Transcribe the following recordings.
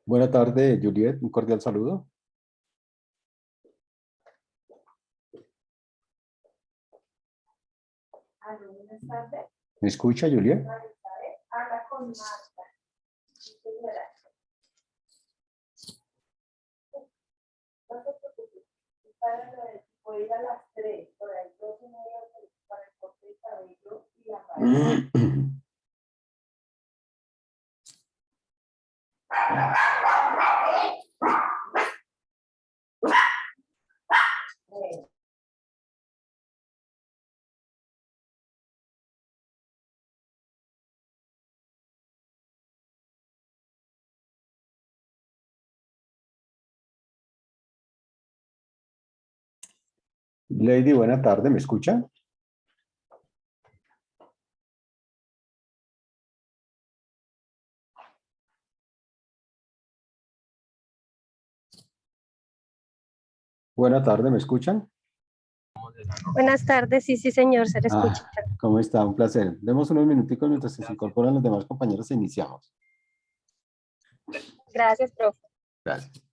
Buenas tardes, Juliet. Un cordial saludo. Aló, buenas tardes. ¿Me escucha, Juliet? Habla con Marta. Sí, señora. No se preocupe. Para lo de puede ir a las 3, por ahí 2:30 para el corte de cabello y la barba. Lady, buena tarde. ¿Me escucha? Buena tarde, ¿me escuchan? Buenas tardes, sí, sí, señor, se le escucha. ¿Cómo está? Un placer. Demos unos minuticos mientras se incorporan los demás compañeros e iniciamos. Gracias, profe. Gracias.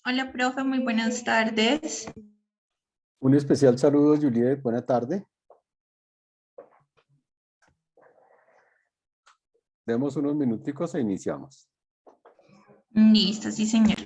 Hola, profe, muy buenas tardes. Un especial saludo, Juliet. Buena tarde. Demos unos minuticos e iniciamos. Listo, sí, señor.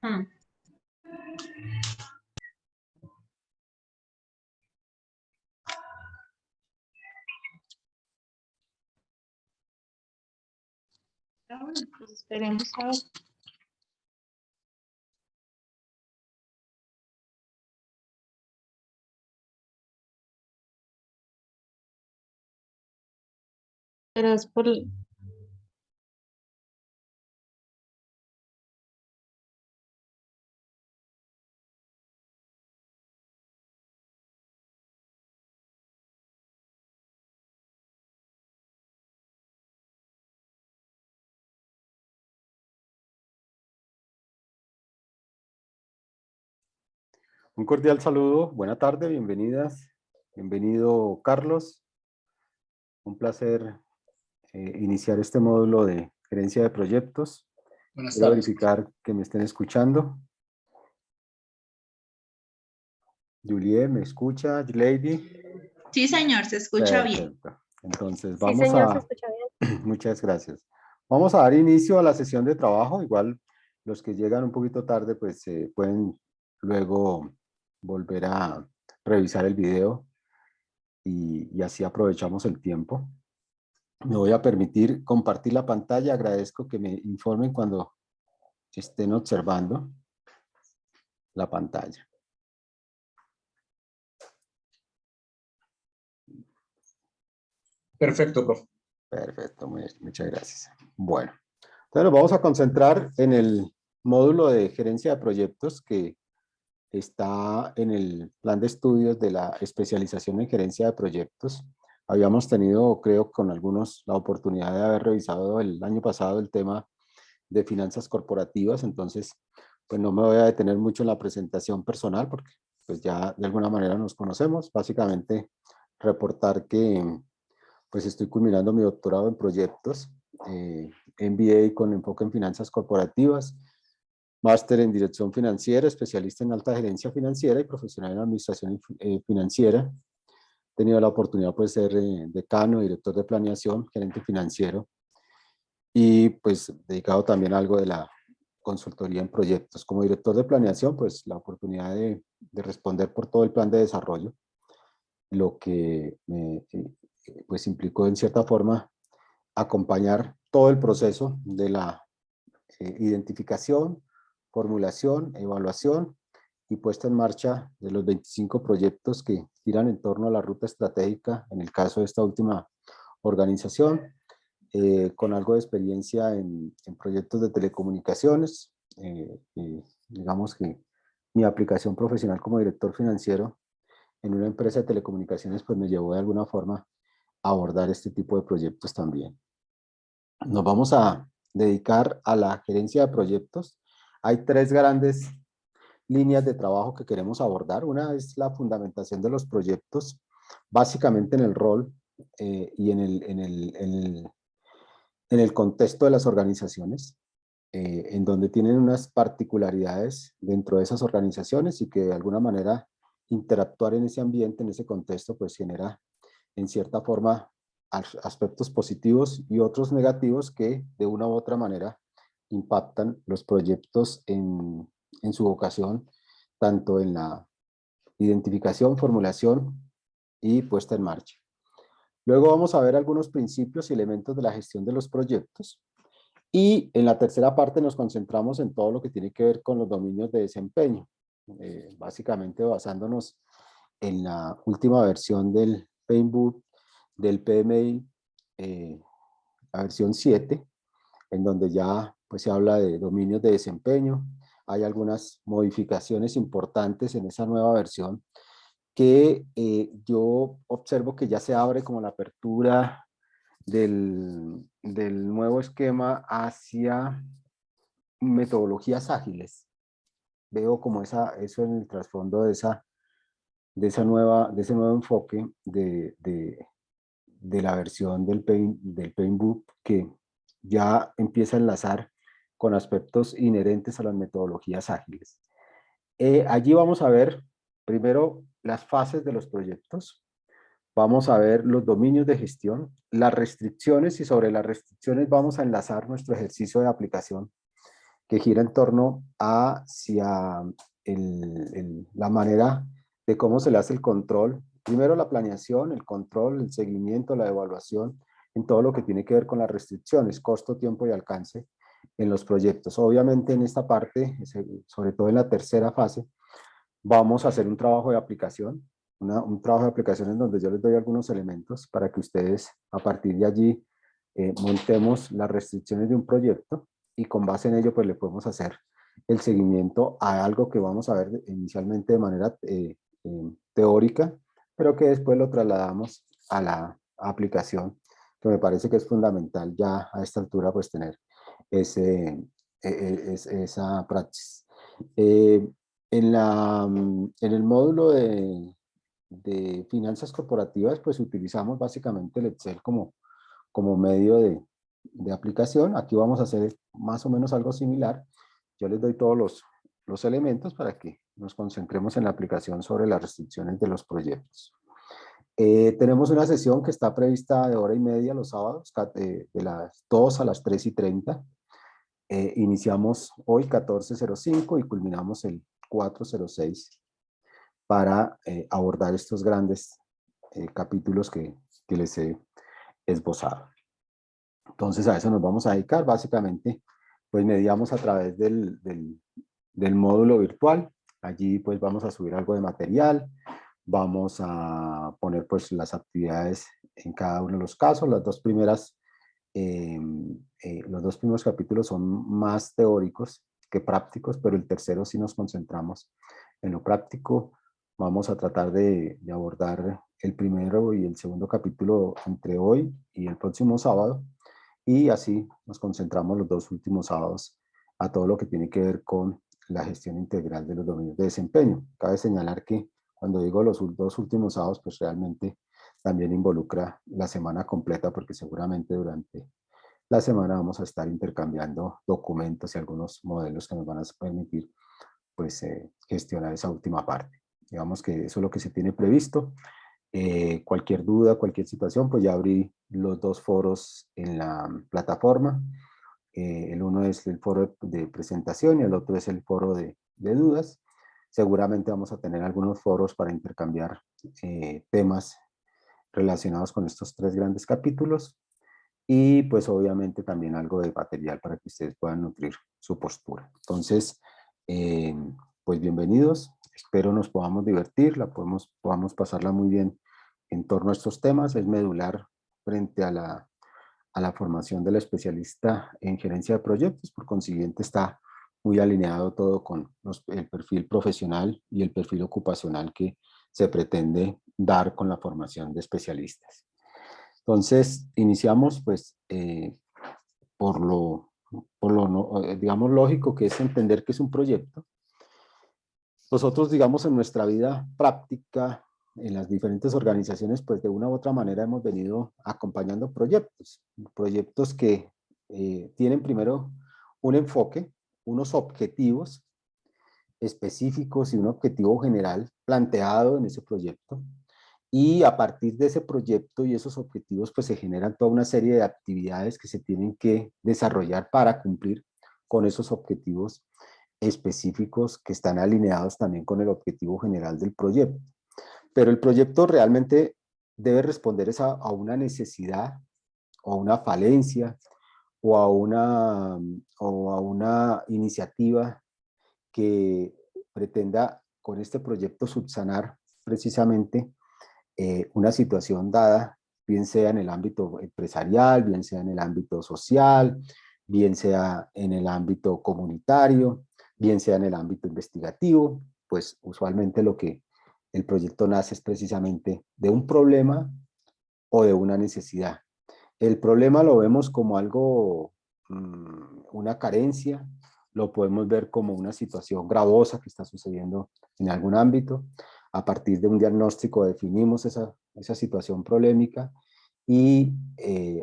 Hmm. Ah, bueno, pues esperemos a ver. Pero es por... Un cordial saludo, buena tarde, bienvenidas, bienvenido Carlos. Un placer iniciar este módulo de gerencia de proyectos. Buenas Quiero tardes. verificar que me estén escuchando. Juliet, ¿me escucha? Lady. Sí, señor, se escucha bien. Perfecto. Entonces Sí, vamos señor, se a... escucha bien. Muchas gracias. Vamos a dar inicio a la sesión de trabajo. Igual los que llegan un poquito tarde pues pueden luego volver a revisar el video y así aprovechamos el tiempo. Me voy a permitir compartir la pantalla. Agradezco que me informen cuando estén observando la pantalla. Perfecto, profe. Perfecto, muchas gracias. Bueno, entonces nos vamos a concentrar en el módulo de gerencia de proyectos que está en el plan de estudios de la especialización en gerencia de proyectos. Habíamos tenido, creo, con algunos la oportunidad de haber revisado el año pasado el tema de finanzas corporativas, entonces pues no me voy a detener mucho en la presentación personal porque pues ya de alguna manera nos conocemos. Básicamente reportar que pues estoy culminando mi doctorado en proyectos, MBA con enfoque en finanzas corporativas, máster en dirección financiera, especialista en alta gerencia financiera y profesional en administración financiera. He tenido la oportunidad pues, de ser decano, director de planeación, gerente financiero y pues dedicado también a algo de la consultoría en proyectos. Como director de planeación, pues la oportunidad de responder por todo el plan de desarrollo, lo que pues implicó en cierta forma acompañar todo el proceso de la identificación, formulación, evaluación y puesta en marcha de los 25 proyectos que giran en torno a la ruta estratégica, en el caso de esta última organización, con algo de experiencia en proyectos de telecomunicaciones. Digamos que mi aplicación profesional como director financiero en una empresa de telecomunicaciones pues me llevó de alguna forma a abordar este tipo de proyectos también. Nos vamos a dedicar a la gerencia de proyectos. Hay tres grandes líneas de trabajo que queremos abordar. Una es la fundamentación de los proyectos, básicamente en el rol y en el contexto de las organizaciones, en donde tienen unas particularidades dentro de esas organizaciones y que de alguna manera interactuar en ese ambiente, en ese contexto, pues genera en cierta forma aspectos positivos y otros negativos que de una u otra manera impactan los proyectos en su vocación, tanto en la identificación, formulación y puesta en marcha. Luego vamos a ver algunos principios y elementos de la gestión de los proyectos. Y en la tercera parte nos concentramos en todo lo que tiene que ver con los dominios de desempeño, básicamente basándonos en la última versión del Paintbook del PMI, la versión 7, en donde ya pues, se habla de dominios de desempeño. Hay algunas modificaciones importantes en esa nueva versión que yo observo que ya se abre como la apertura del nuevo esquema hacia metodologías ágiles. Veo como eso en el trasfondo de ese nuevo enfoque de la versión del Paintbook que ya empieza a enlazar con aspectos inherentes a las metodologías ágiles. Allí vamos a ver primero las fases de los proyectos, vamos a ver los dominios de gestión, las restricciones y sobre las restricciones vamos a enlazar nuestro ejercicio de aplicación que gira en torno hacia la manera de cómo se le hace el control. Primero la planeación, el control, el seguimiento, la evaluación, en todo lo que tiene que ver con las restricciones, costo, tiempo y alcance en los proyectos. Obviamente en esta parte, sobre todo en la tercera fase, vamos a hacer un trabajo de aplicación, un trabajo de aplicación en donde yo les doy algunos elementos para que ustedes a partir de allí montemos las restricciones de un proyecto y con base en ello pues le podemos hacer el seguimiento a algo que vamos a ver inicialmente de manera teórica, pero que después lo trasladamos a la aplicación, que me parece que es fundamental ya a esta altura pues tener esa praxis. En el módulo de finanzas corporativas, pues utilizamos básicamente el Excel como medio de aplicación. Aquí vamos a hacer más o menos algo similar. Yo les doy todos los elementos para que nos concentremos en la aplicación sobre las restricciones de los proyectos. Tenemos una sesión que está prevista de 1h30 los sábados, de las 2 a las 3:30. Iniciamos hoy 14:05 y culminamos el 4:06 para abordar estos grandes capítulos que les he esbozado. Entonces a eso nos vamos a dedicar. Básicamente, pues mediamos a través del módulo virtual. Allí pues vamos a subir algo de material. Vamos a poner pues las actividades en cada uno de los casos. Los dos primeros capítulos son más teóricos que prácticos, pero el tercero sí nos concentramos en lo práctico. Vamos a tratar de abordar el primero y el segundo capítulo entre hoy y el próximo sábado, y así nos concentramos los 2 últimos sábados a todo lo que tiene que ver con la gestión integral de los dominios de desempeño. Cabe señalar que cuando digo los 2 últimos sábados, pues realmente también involucra la semana completa, porque seguramente durante la semana vamos a estar intercambiando documentos y algunos modelos que nos van a permitir pues gestionar esa última parte. Digamos que eso es lo que se tiene previsto. Cualquier duda, cualquier situación, pues ya abrí los 2 foros en la plataforma. El uno es el foro de presentación y el otro es el foro de dudas. Seguramente vamos a tener algunos foros para intercambiar temas relacionados con estos 3 grandes capítulos, y pues obviamente también algo de material para que ustedes puedan nutrir su postura. Entonces, pues bienvenidos. Espero nos podamos divertir, podamos pasarla muy bien en torno a estos temas. Es medular frente a la formación del especialista en gerencia de proyectos. Por consiguiente, está muy alineado todo con el perfil profesional y el perfil ocupacional que se pretende dar con la formación de especialistas. Entonces, iniciamos pues por lo digamos lógico, que es entender que es un proyecto. Nosotros, digamos, en nuestra vida práctica, en las diferentes organizaciones, pues de una u otra manera hemos venido acompañando proyectos que tienen primero un enfoque, unos objetivos específicos y un objetivo general planteado en ese proyecto. Y a partir de ese proyecto y esos objetivos, pues se generan toda una serie de actividades que se tienen que desarrollar para cumplir con esos objetivos específicos que están alineados también con el objetivo general del proyecto. Pero el proyecto realmente debe responder a una necesidad o a una falencia o a una iniciativa que pretenda con este proyecto subsanar precisamente una situación dada, bien sea en el ámbito empresarial, bien sea en el ámbito social, bien sea en el ámbito comunitario, bien sea en el ámbito investigativo. Pues usualmente lo que el proyecto nace es precisamente de un problema o de una necesidad. El problema lo vemos como algo, una carencia, lo podemos ver como una situación gravosa que está sucediendo en algún ámbito. A partir de un diagnóstico definimos esa situación problemática y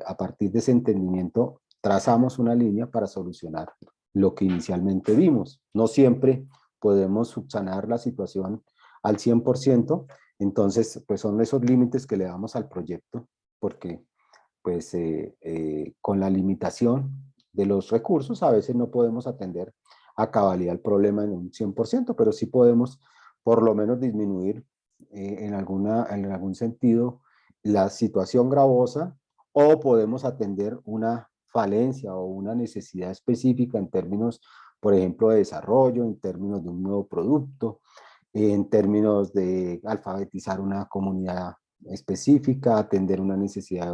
a partir de ese entendimiento trazamos una línea para solucionar lo que inicialmente vimos. No siempre podemos subsanar la situación al 100%, entonces pues son esos límites que le damos al proyecto, porque pues con la limitación de los recursos a veces no podemos atender a cabalidad el problema en un 100%, pero sí podemos por lo menos disminuir en algún sentido la situación gravosa, o podemos atender una falencia o una necesidad específica en términos, por ejemplo, de desarrollo, en términos de un nuevo producto, en términos de alfabetizar una comunidad específica, atender una necesidad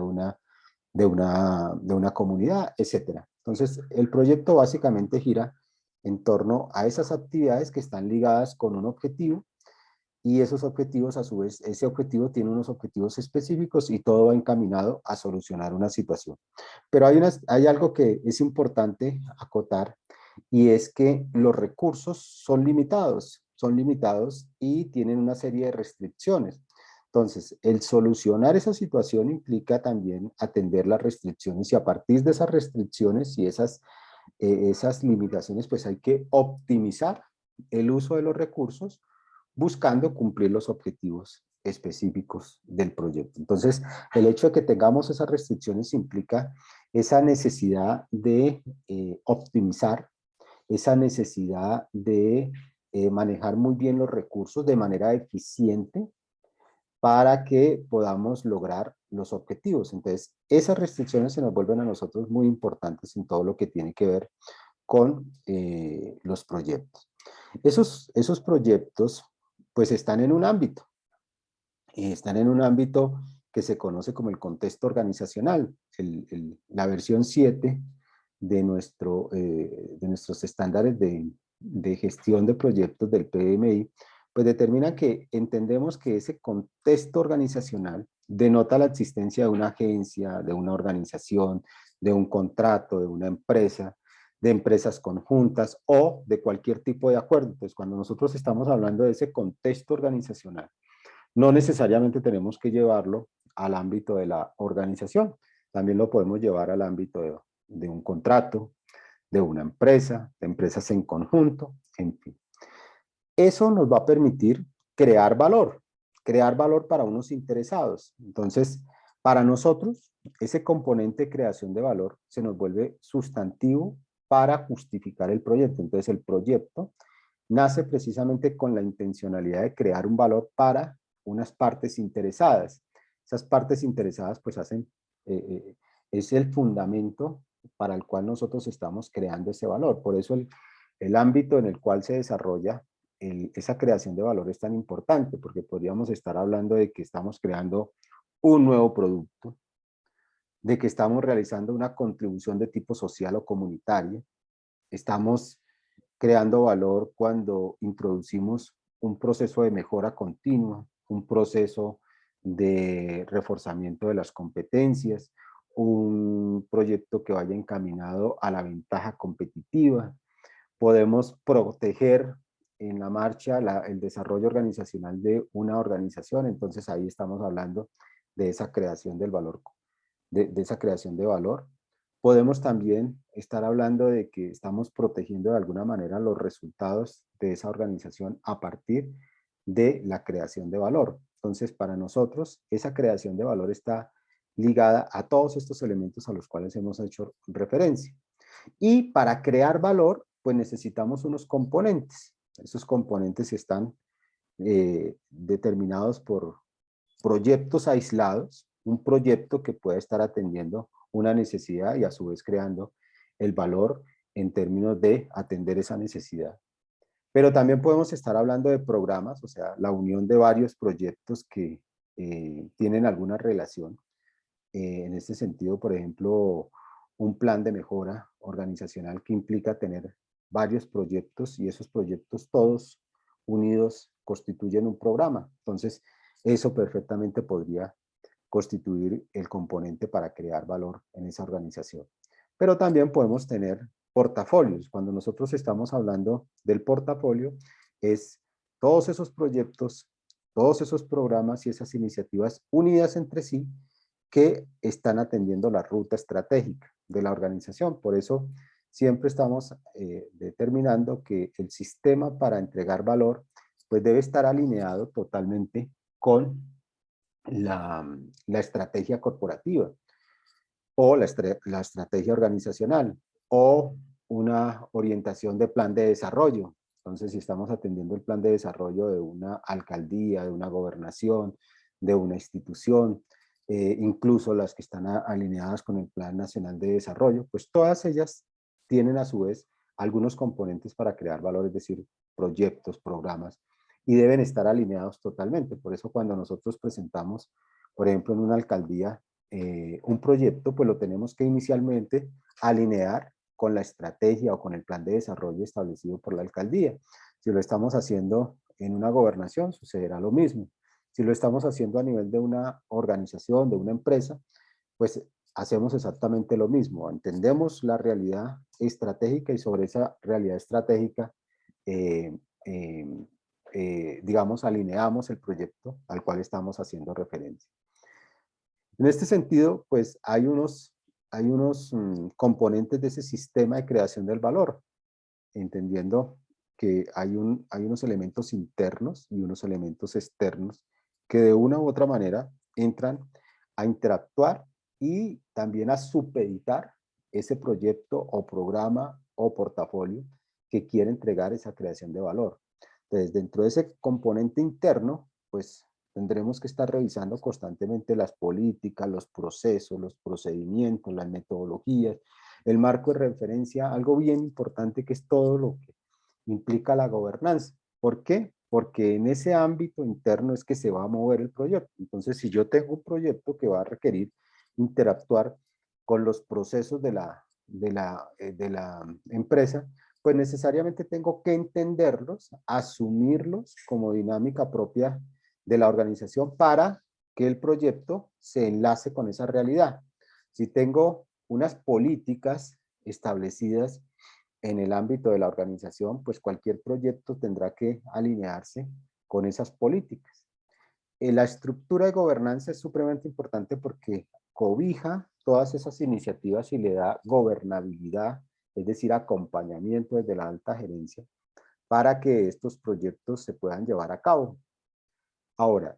de una comunidad, etcétera. Entonces, el proyecto básicamente gira en torno a esas actividades que están ligadas con un objetivo, y esos objetivos, a su vez, ese objetivo tiene unos objetivos específicos y todo va encaminado a solucionar una situación. Pero hay algo que es importante acotar, y es que los recursos son limitados y tienen una serie de restricciones. Entonces, el solucionar esa situación implica también atender las restricciones, y a partir de esas restricciones y esas limitaciones, pues hay que optimizar el uso de los recursos buscando cumplir los objetivos específicos del proyecto. Entonces, el hecho de que tengamos esas restricciones implica esa necesidad de optimizar, esa necesidad de manejar muy bien los recursos de manera eficiente para que podamos lograr los objetivos. Entonces, esas restricciones se nos vuelven a nosotros muy importantes en todo lo que tiene que ver con los proyectos. Esos proyectos pues están en un ámbito, que se conoce como el contexto organizacional. La versión 7 de nuestros estándares de gestión de proyectos del PMI, pues determina que entendemos que ese contexto organizacional denota la existencia de una agencia, de una organización, de un contrato, de una empresa, de empresas conjuntas o de cualquier tipo de acuerdo. Entonces, cuando nosotros estamos hablando de ese contexto organizacional, no necesariamente tenemos que llevarlo al ámbito de la organización, también lo podemos llevar al ámbito de un contrato, de una empresa, de empresas en conjunto, en fin. Eso nos va a permitir crear valor para unos interesados. Entonces, para nosotros, ese componente de creación de valor se nos vuelve sustantivo para justificar el proyecto. Entonces, el proyecto nace precisamente con la intencionalidad de crear un valor para unas partes interesadas. Esas partes interesadas pues es el fundamento para el cual nosotros estamos creando ese valor. Por eso el ámbito en el cual se desarrolla esa creación de valor es tan importante, porque podríamos estar hablando de que estamos creando un nuevo producto, de que estamos realizando una contribución de tipo social o comunitario, estamos creando valor cuando introducimos un proceso de mejora continua, un proceso de reforzamiento de las competencias, un proyecto que vaya encaminado a la ventaja competitiva. Podemos proteger en la marcha el desarrollo organizacional de una organización. Entonces ahí estamos hablando de esa creación del valor, de esa creación de valor. Podemos también estar hablando de que estamos protegiendo de alguna manera los resultados de esa organización a partir de la creación de valor. Entonces, para nosotros, esa creación de valor está ligada a todos estos elementos a los cuales hemos hecho referencia. Y para crear valor, pues necesitamos unos componentes. Esos componentes están determinados por proyectos aislados, un proyecto que puede estar atendiendo una necesidad y a su vez creando el valor en términos de atender esa necesidad. Pero también podemos estar hablando de programas, o sea, la unión de varios proyectos que tienen alguna relación. En este sentido, por ejemplo, un plan de mejora organizacional que implica tener varios proyectos, y esos proyectos todos unidos constituyen un programa. Entonces, eso perfectamente podría constituir el componente para crear valor en esa organización. Pero también podemos tener portafolios. Cuando nosotros estamos hablando del portafolio, es todos esos proyectos, todos esos programas y esas iniciativas unidas entre sí que están atendiendo la ruta estratégica de la organización. Por eso siempre estamos determinando que el sistema para entregar valor pues debe estar alineado totalmente con la estrategia corporativa o la estrategia organizacional o una orientación de plan de desarrollo. Entonces, si estamos atendiendo el plan de desarrollo de una alcaldía, de una gobernación, de una institución, incluso las que están alineadas con el Plan Nacional de Desarrollo, pues todas ellas tienen a su vez algunos componentes para crear valor, es decir, proyectos, programas, y deben estar alineados totalmente. Por eso cuando nosotros presentamos, por ejemplo, en una alcaldía, un proyecto, pues lo tenemos que inicialmente alinear con la estrategia o con el plan de desarrollo establecido por la alcaldía. Si lo estamos haciendo en una gobernación, sucederá lo mismo. Si lo estamos haciendo a nivel de una organización, de una empresa, pues hacemos exactamente lo mismo. Entendemos la realidad estratégica y sobre esa realidad estratégica, digamos, alineamos el proyecto al cual estamos haciendo referencia. En este sentido, pues hay unos componentes de ese sistema de creación del valor, entendiendo que hay unos elementos internos y unos elementos externos que de una u otra manera entran a interactuar y también a supeditar ese proyecto o programa o portafolio que quiere entregar esa creación de valor. Entonces, dentro de ese componente interno, pues tendremos que estar revisando constantemente las políticas, los procesos, los procedimientos, las metodologías, el marco de referencia, algo bien importante que es todo lo que implica la gobernanza. ¿Por qué? Porque en ese ámbito interno es que se va a mover el proyecto. Entonces, si yo tengo un proyecto que va a requerir interactuar con los procesos de la empresa, pues necesariamente tengo que entenderlos, asumirlos como dinámica propia de la organización para que el proyecto se enlace con esa realidad. Si tengo unas políticas establecidas en el ámbito de la organización, pues cualquier proyecto tendrá que alinearse con esas políticas. La estructura de gobernanza es supremamente importante porque cobija todas esas iniciativas y le da gobernabilidad, es decir, acompañamiento desde la alta gerencia para que estos proyectos se puedan llevar a cabo. Ahora,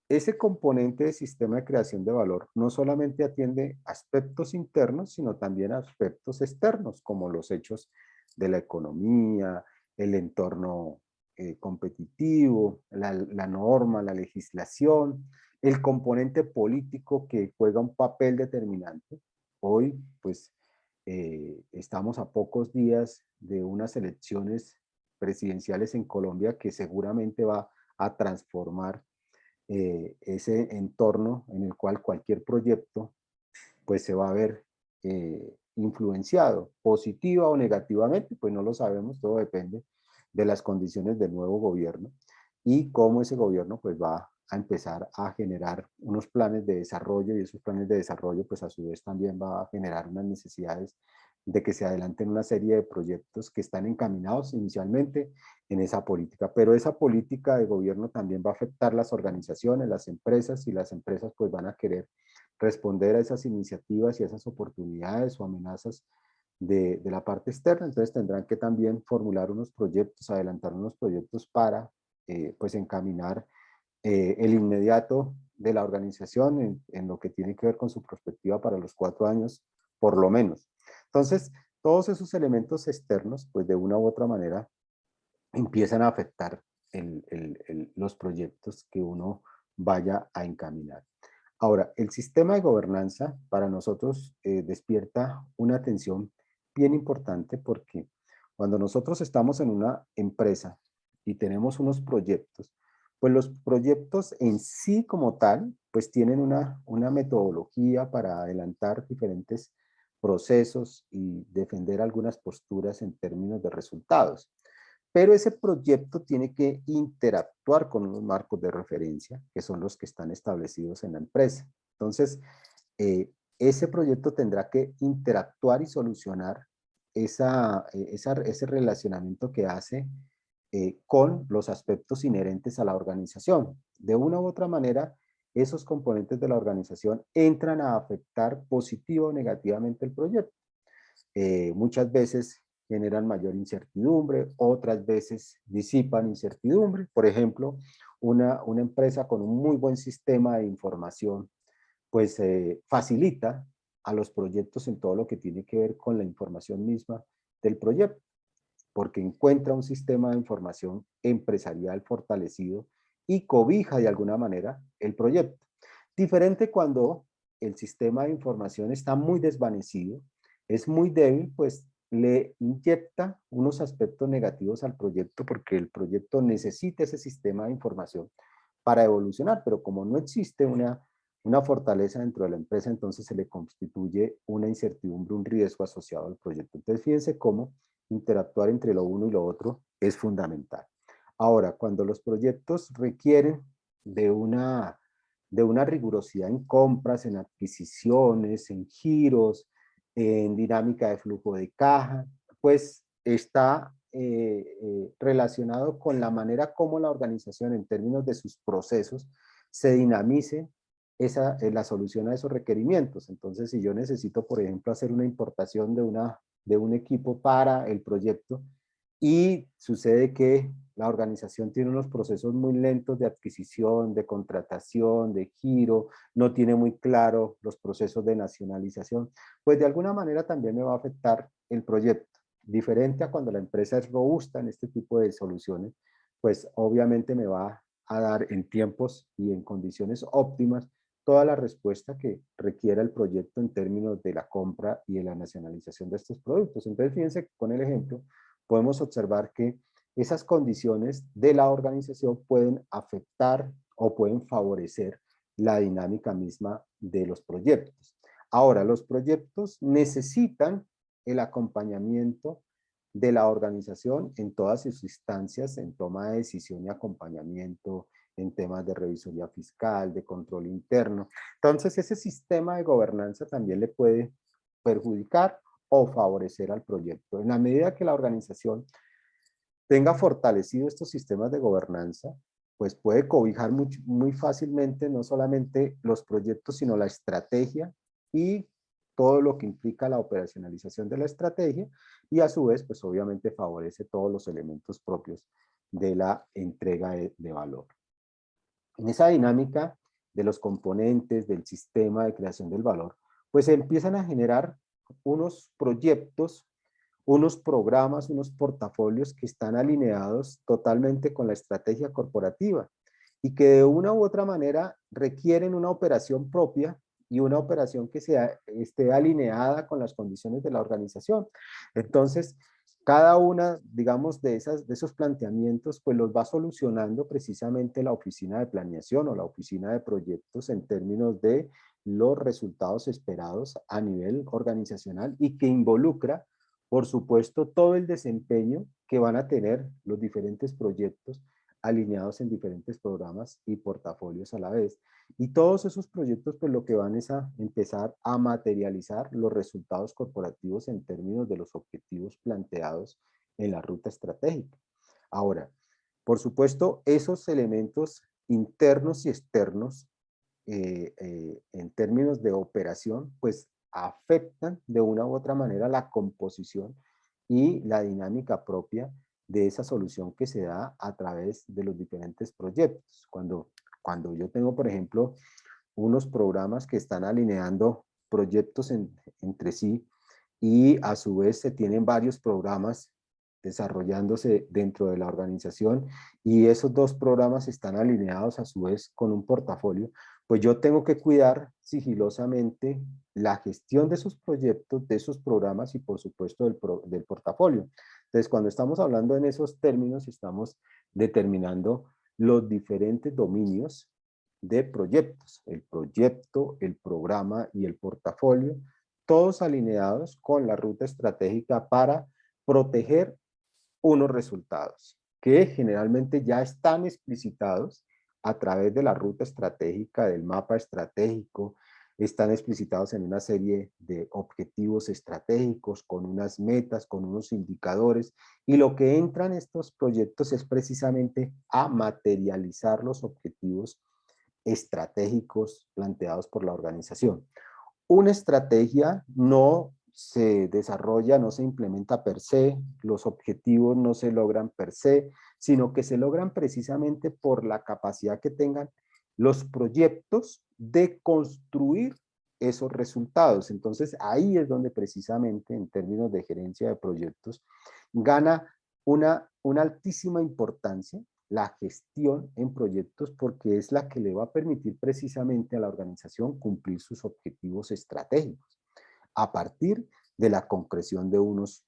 ese componente de sistema de creación de valor no solamente atiende aspectos internos, sino también aspectos externos, como los hechos de la economía, el entorno competitivo, la norma, la legislación, el componente político que juega un papel determinante. Hoy, pues, estamos a pocos días de unas elecciones presidenciales en Colombia que seguramente va a transformar ese entorno en el cual cualquier proyecto pues se va a ver influenciado, positiva o negativamente, pues no lo sabemos, todo depende de las condiciones del nuevo gobierno y cómo ese gobierno pues va a empezar a generar unos planes de desarrollo y esos planes de desarrollo pues a su vez también va a generar unas necesidades de que se adelanten una serie de proyectos que están encaminados inicialmente en esa política, pero esa política de gobierno también va a afectar las organizaciones, las empresas, y las empresas pues van a querer responder a esas iniciativas y a esas oportunidades o amenazas de la parte externa. Entonces tendrán que también formular unos proyectos, adelantar unos proyectos para pues encaminar el inmediato de la organización en lo que tiene que ver con su perspectiva para los 4 años, por lo menos. Entonces, todos esos elementos externos, pues de una u otra manera, empiezan a afectar los proyectos que uno vaya a encaminar. Ahora, el sistema de gobernanza para nosotros despierta una atención bien importante porque cuando nosotros estamos en una empresa y tenemos unos proyectos, pues los proyectos en sí como tal, pues tienen una metodología para adelantar diferentes procesos y defender algunas posturas en términos de resultados. Pero ese proyecto tiene que interactuar con unos marcos de referencia, que son los que están establecidos en la empresa. Entonces, ese proyecto tendrá que interactuar y solucionar ese relacionamiento que hace con los aspectos inherentes a la organización. De una u otra manera, esos componentes de la organización entran a afectar positiva o negativamente el proyecto. Muchas veces generan mayor incertidumbre, otras veces disipan incertidumbre. Por ejemplo, una empresa con un muy buen sistema de información, pues facilita a los proyectos en todo lo que tiene que ver con la información misma del proyecto, porque encuentra un sistema de información empresarial fortalecido y cobija de alguna manera el proyecto. Diferente cuando el sistema de información está muy desvanecido, es muy débil, pues le inyecta unos aspectos negativos al proyecto porque el proyecto necesita ese sistema de información para evolucionar, pero como no existe una fortaleza dentro de la empresa, entonces se le constituye una incertidumbre, un riesgo asociado al proyecto. Entonces fíjense cómo interactuar entre lo uno y lo otro es fundamental. Ahora, cuando los proyectos requieren de una rigurosidad en compras, en adquisiciones, en giros, en dinámica de flujo de caja, pues está relacionado con la manera como la organización en términos de sus procesos se dinamice la solución a esos requerimientos. Entonces, si yo necesito, por ejemplo, hacer una importación de un equipo para el proyecto y sucede que la organización tiene unos procesos muy lentos de adquisición, de contratación, de giro, no tiene muy claro los procesos de nacionalización, pues de alguna manera también me va a afectar el proyecto. Diferente a cuando la empresa es robusta en este tipo de soluciones, pues obviamente me va a dar en tiempos y en condiciones óptimas toda la respuesta que requiera el proyecto en términos de la compra y de la nacionalización de estos productos. Entonces, fíjense que con el ejemplo podemos observar que esas condiciones de la organización pueden afectar o pueden favorecer la dinámica misma de los proyectos. Ahora, los proyectos necesitan el acompañamiento de la organización en todas sus instancias, en toma de decisión y acompañamiento, en temas de revisoría fiscal, de control interno. Entonces, ese sistema de gobernanza también le puede perjudicar o favorecer al proyecto. En la medida que la organización tenga fortalecido estos sistemas de gobernanza, pues puede cobijar muy fácilmente no solamente los proyectos, sino la estrategia y todo lo que implica la operacionalización de la estrategia y a su vez, pues obviamente favorece todos los elementos propios de la entrega de valor. En esa dinámica de los componentes del sistema de creación del valor, pues se empiezan a generar unos proyectos, unos programas, unos portafolios que están alineados totalmente con la estrategia corporativa y que de una u otra manera requieren una operación propia y una operación que esté alineada con las condiciones de la organización. Entonces, cada una, digamos, de esos planteamientos, pues los va solucionando precisamente la oficina de planeación o la oficina de proyectos en términos de los resultados esperados a nivel organizacional y que involucra, por supuesto, todo el desempeño que van a tener los diferentes proyectos alineados en diferentes programas y portafolios a la vez. Y todos esos proyectos pues lo que van es a empezar a materializar los resultados corporativos en términos de los objetivos planteados en la ruta estratégica. Ahora, por supuesto, esos elementos internos y externos en términos de operación, pues afectan de una u otra manera la composición y la dinámica propia de esa solución que se da a través de los diferentes proyectos. Cuando yo tengo, por ejemplo, unos programas que están alineando proyectos entre sí y a su vez se tienen varios programas desarrollándose dentro de la organización y esos dos programas están alineados a su vez con un portafolio, pues yo tengo que cuidar sigilosamente la gestión de esos proyectos, de esos programas y por supuesto del portafolio. Entonces, cuando estamos hablando en esos términos, estamos determinando los diferentes dominios de proyectos, el proyecto, el programa y el portafolio, todos alineados con la ruta estratégica para proteger unos resultados que generalmente ya están explicitados a través de la ruta estratégica, del mapa estratégico, están explicitados en una serie de objetivos estratégicos, con unas metas, con unos indicadores, y lo que entran estos proyectos es precisamente a materializar los objetivos estratégicos planteados por la organización. Una estrategia no se desarrolla, no se implementa per se, los objetivos no se logran per se, sino que se logran precisamente por la capacidad que tengan los proyectos de construir esos resultados. Entonces ahí es donde precisamente en términos de gerencia de proyectos gana una altísima importancia la gestión en proyectos, porque es la que le va a permitir precisamente a la organización cumplir sus objetivos estratégicos a partir de la concreción de unos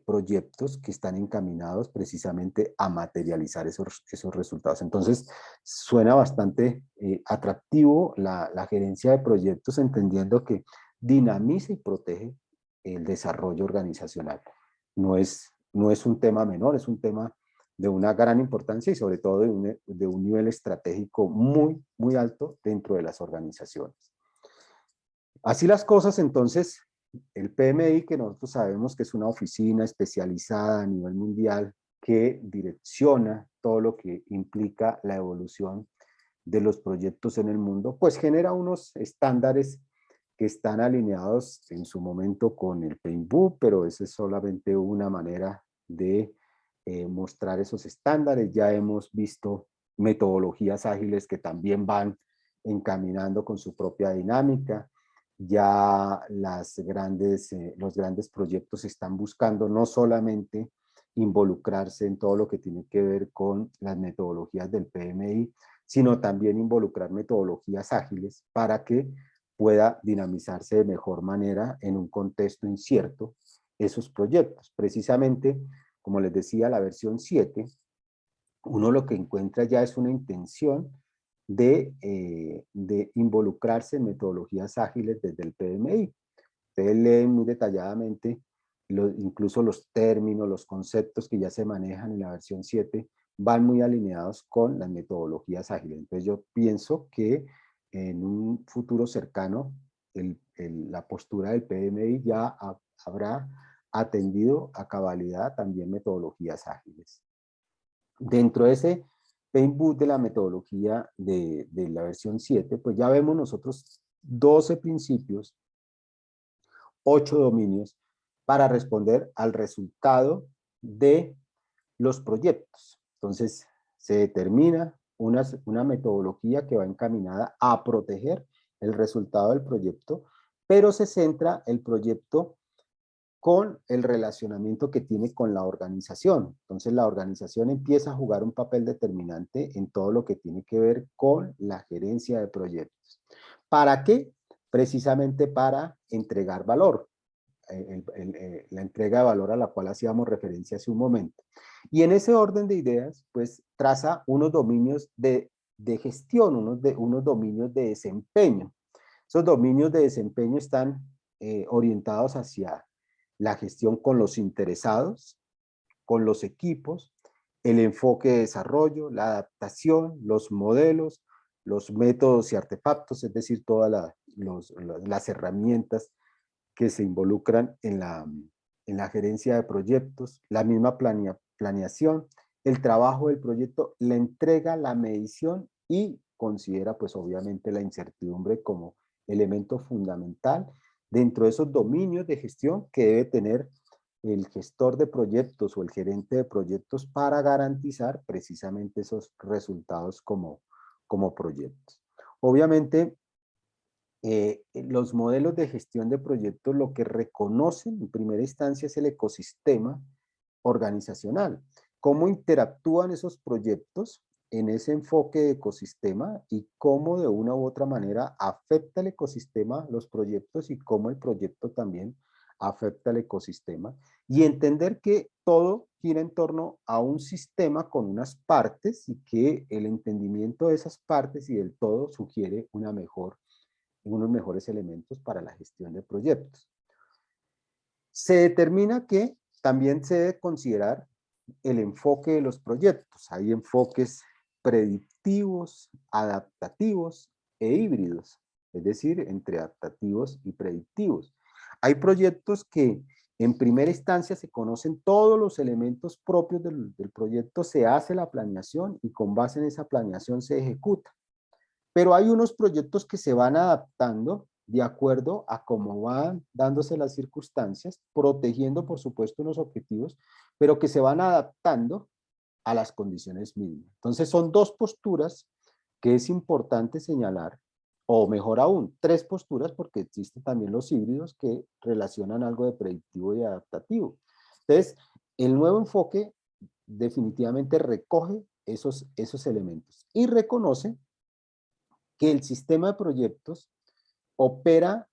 proyectos que están encaminados precisamente a materializar esos resultados. Entonces, suena bastante atractivo la gerencia de proyectos, entendiendo que dinamiza y protege el desarrollo organizacional. No es un tema menor, es un tema de una gran importancia y sobre todo de un nivel estratégico muy, muy alto dentro de las organizaciones. Así las cosas, entonces, el PMI, que nosotros sabemos que es una oficina especializada a nivel mundial que direcciona todo lo que implica la evolución de los proyectos en el mundo, pues genera unos estándares que están alineados en su momento con el PMBOK, pero esa es solamente una manera de mostrar esos estándares. Ya hemos visto metodologías ágiles que también van encaminando con su propia dinámica. Ya los grandes proyectos están buscando no solamente involucrarse en todo lo que tiene que ver con las metodologías del PMI, sino también involucrar metodologías ágiles para que pueda dinamizarse de mejor manera en un contexto incierto esos proyectos. Precisamente, como les decía, la versión 7, uno lo que encuentra ya es una intención de involucrarse en metodologías ágiles desde el PMI. Ustedes leen muy detalladamente incluso los términos, los conceptos que ya se manejan en la versión 7 van muy alineados con las metodologías ágiles. Entonces yo pienso que en un futuro cercano la postura del PMI ya habrá atendido a cabalidad también metodologías ágiles. Dentro de ese PMBOK de la metodología de la versión 7, pues ya vemos nosotros 12 principios, 8 dominios para responder al resultado de los proyectos. Entonces, se determina una metodología que va encaminada a proteger el resultado del proyecto, pero se centra el proyecto con el relacionamiento que tiene con la organización. Entonces la organización empieza a jugar un papel determinante en todo lo que tiene que ver con la gerencia de proyectos. ¿Para qué? Precisamente para entregar valor. La entrega de valor a la cual hacíamos referencia hace un momento. Y en ese orden de ideas, pues traza unos dominios de gestión, unos dominios de desempeño. Esos dominios de desempeño están orientados hacia la gestión con los interesados, con los equipos, el enfoque de desarrollo, la adaptación, los modelos, los métodos y artefactos, es decir, todas las herramientas que se involucran en la gerencia de proyectos, la misma planeación, el trabajo del proyecto, la entrega, la medición y considera pues obviamente la incertidumbre como elemento fundamental dentro de esos dominios de gestión que debe tener el gestor de proyectos o el gerente de proyectos para garantizar precisamente esos resultados como proyectos. Obviamente, los modelos de gestión de proyectos lo que reconocen en primera instancia es el ecosistema organizacional. Cómo interactúan esos proyectos en ese enfoque de ecosistema y cómo de una u otra manera afecta el ecosistema los proyectos y cómo el proyecto también afecta el ecosistema. Y entender que todo gira en torno a un sistema con unas partes y que el entendimiento de esas partes y del todo sugiere unos mejores elementos para la gestión de proyectos. Se determina que también se debe considerar el enfoque de los proyectos. Hay enfoques predictivos, adaptativos e híbridos, es decir, entre adaptativos y predictivos. Hay proyectos que en primera instancia se conocen todos los elementos propios del proyecto, se hace la planeación y con base en esa planeación se ejecuta. Pero hay unos proyectos que se van adaptando de acuerdo a cómo van dándose las circunstancias, protegiendo por supuesto unos objetivos, pero que se van adaptando a las condiciones mínimas. Entonces son dos posturas que es importante señalar o mejor aún, 3 posturas, porque existen también los híbridos que relacionan algo de predictivo y adaptativo. Entonces, el nuevo enfoque definitivamente recoge esos elementos y reconoce que el sistema de proyectos opera,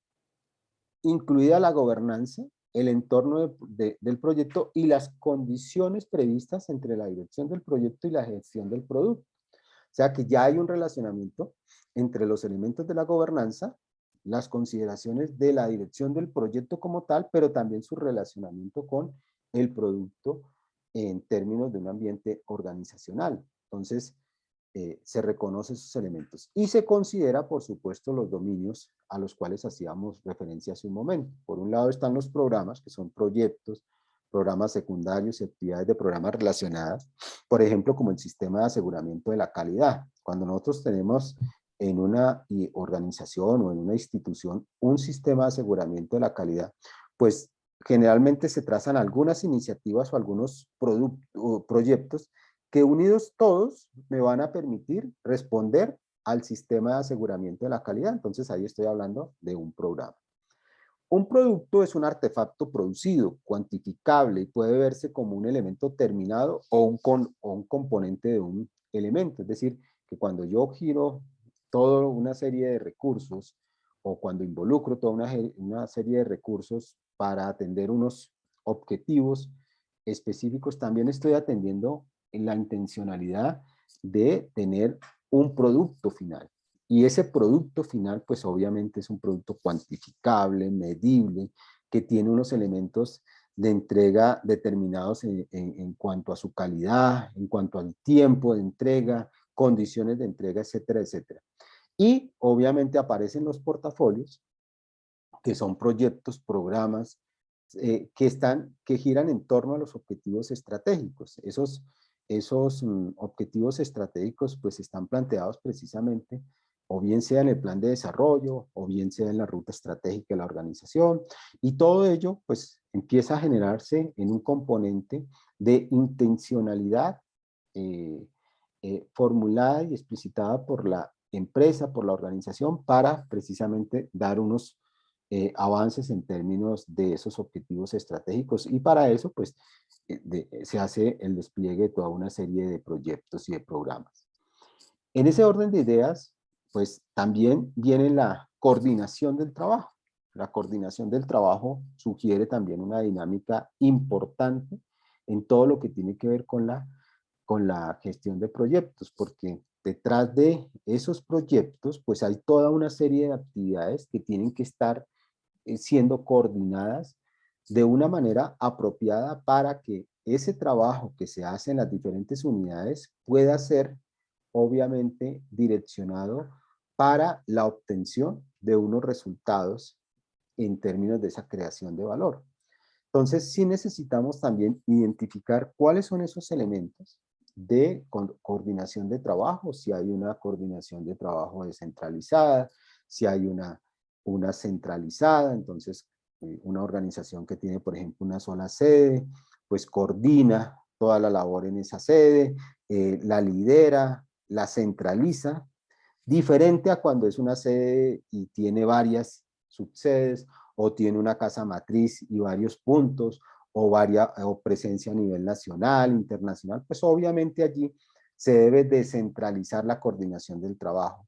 incluida la gobernanza, el entorno del proyecto y las condiciones previstas entre la dirección del proyecto y la gestión del producto. O sea que ya hay un relacionamiento entre los elementos de la gobernanza, las consideraciones de la dirección del proyecto como tal, pero también su relacionamiento con el producto en términos de un ambiente organizacional. Entonces, se reconoce esos elementos y se considera, por supuesto, los dominios a los cuales hacíamos referencia hace un momento. Por un lado están los programas, que son proyectos, programas secundarios y actividades de programas relacionadas, por ejemplo, como el sistema de aseguramiento de la calidad. Cuando nosotros tenemos en una organización o en una institución un sistema de aseguramiento de la calidad, pues generalmente se trazan algunas iniciativas o algunos proyectos que unidos todos me van a permitir responder al sistema de aseguramiento de la calidad. Entonces ahí estoy hablando de un programa. Un producto es un artefacto producido, cuantificable y puede verse como un elemento terminado o un componente de un elemento. Es decir, que cuando yo giro toda una serie de recursos o cuando involucro toda una serie de recursos para atender unos objetivos específicos, también estoy atendiendo en la intencionalidad de tener un producto final. Y ese producto final, pues obviamente es un producto cuantificable, medible, que tiene unos elementos de entrega determinados en cuanto a su calidad, en cuanto al tiempo de entrega, condiciones de entrega, etcétera, etcétera. Y obviamente aparecen los portafolios, que son proyectos, programas, que giran en torno a los objetivos estratégicos. Esos objetivos estratégicos pues están planteados precisamente o bien sea en el plan de desarrollo, o bien sea en la ruta estratégica de la organización, y todo ello pues empieza a generarse en un componente de intencionalidad formulada y explicitada por la empresa, por la organización, para precisamente dar unos avances en términos de esos objetivos estratégicos, y para eso pues se hace el despliegue de toda una serie de proyectos y de programas. En ese orden de ideas, pues también viene la coordinación del trabajo. La coordinación del trabajo sugiere también una dinámica importante en todo lo que tiene que ver con la gestión de proyectos, porque detrás de esos proyectos, pues hay toda una serie de actividades que tienen que estar siendo coordinadas de una manera apropiada para que ese trabajo que se hace en las diferentes unidades pueda ser obviamente direccionado para la obtención de unos resultados en términos de esa creación de valor. Entonces, sí necesitamos también identificar cuáles son esos elementos de coordinación de trabajo, si hay una coordinación de trabajo descentralizada, si hay una centralizada. Entonces una organización que tiene, por ejemplo, una sola sede, pues coordina toda la labor en esa sede, la lidera, la centraliza, diferente a cuando es una sede y tiene varias subsedes, o tiene una casa matriz y varios puntos, o presencia a nivel nacional, internacional. Pues obviamente allí se debe descentralizar la coordinación del trabajo.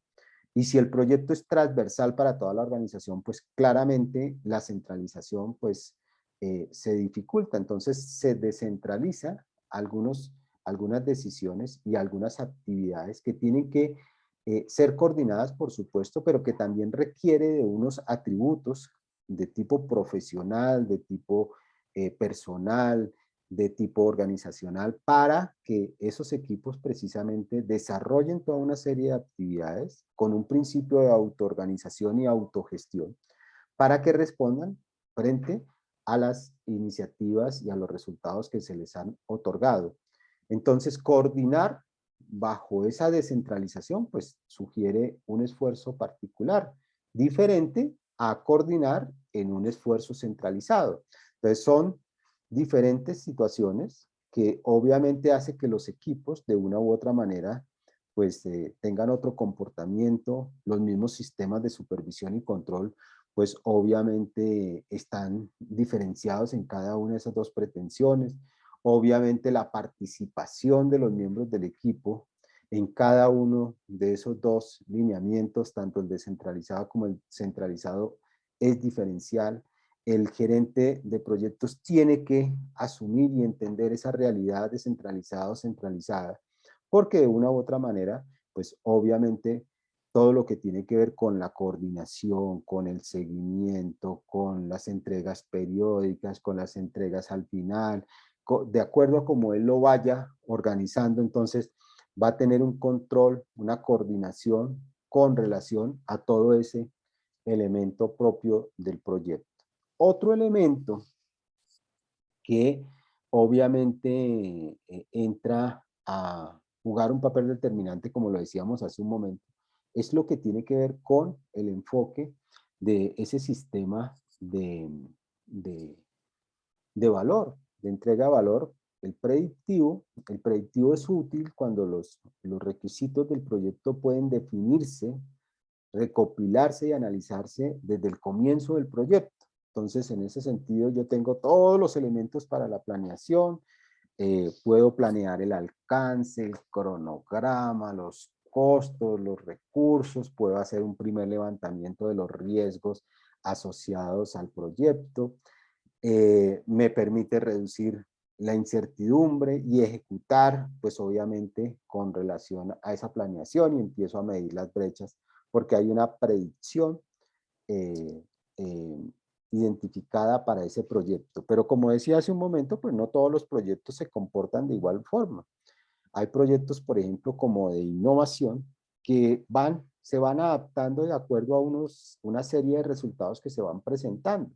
Y si el proyecto es transversal para toda la organización, pues claramente la centralización pues se dificulta. Entonces se descentraliza algunas decisiones y algunas actividades que tienen que ser coordinadas, por supuesto, pero que también requiere de unos atributos de tipo profesional, de tipo personal, de tipo organizacional, para que esos equipos precisamente desarrollen toda una serie de actividades con un principio de autoorganización y autogestión, para que respondan frente a las iniciativas y a los resultados que se les han otorgado. Entonces, coordinar bajo esa descentralización, pues sugiere un esfuerzo particular, diferente a coordinar en un esfuerzo centralizado. Entonces, son diferentes situaciones que obviamente hace que los equipos de una u otra manera pues tengan otro comportamiento. Los mismos sistemas de supervisión y control, pues obviamente están diferenciados en cada una de esas dos pretensiones. Obviamente la participación de los miembros del equipo en cada uno de esos dos lineamientos, tanto el descentralizado como el centralizado, es diferencial. El gerente de proyectos tiene que asumir y entender esa realidad descentralizada o centralizada, porque de una u otra manera, pues obviamente todo lo que tiene que ver con la coordinación, con el seguimiento, con las entregas periódicas, con las entregas al final, de acuerdo a cómo él lo vaya organizando, entonces va a tener un control, una coordinación con relación a todo ese elemento propio del proyecto. Otro elemento que obviamente entra a jugar un papel determinante, como lo decíamos hace un momento, es lo que tiene que ver con el enfoque de ese sistema de valor, de entrega de valor. El predictivo es útil cuando los requisitos del proyecto pueden definirse, recopilarse y analizarse desde el comienzo del proyecto. Entonces, en ese sentido, yo tengo todos los elementos para la planeación, puedo planear el alcance, el cronograma, los costos, los recursos, puedo hacer un primer levantamiento de los riesgos asociados al proyecto, me permite reducir la incertidumbre y ejecutar, pues obviamente con relación a esa planeación, y empiezo a medir las brechas porque hay una predicción eh, eh, identificada para ese proyecto. Pero como decía hace un momento, pues no todos los proyectos se comportan de igual forma. Hay proyectos, por ejemplo, como de innovación, que se van adaptando de acuerdo a una serie de resultados que se van presentando.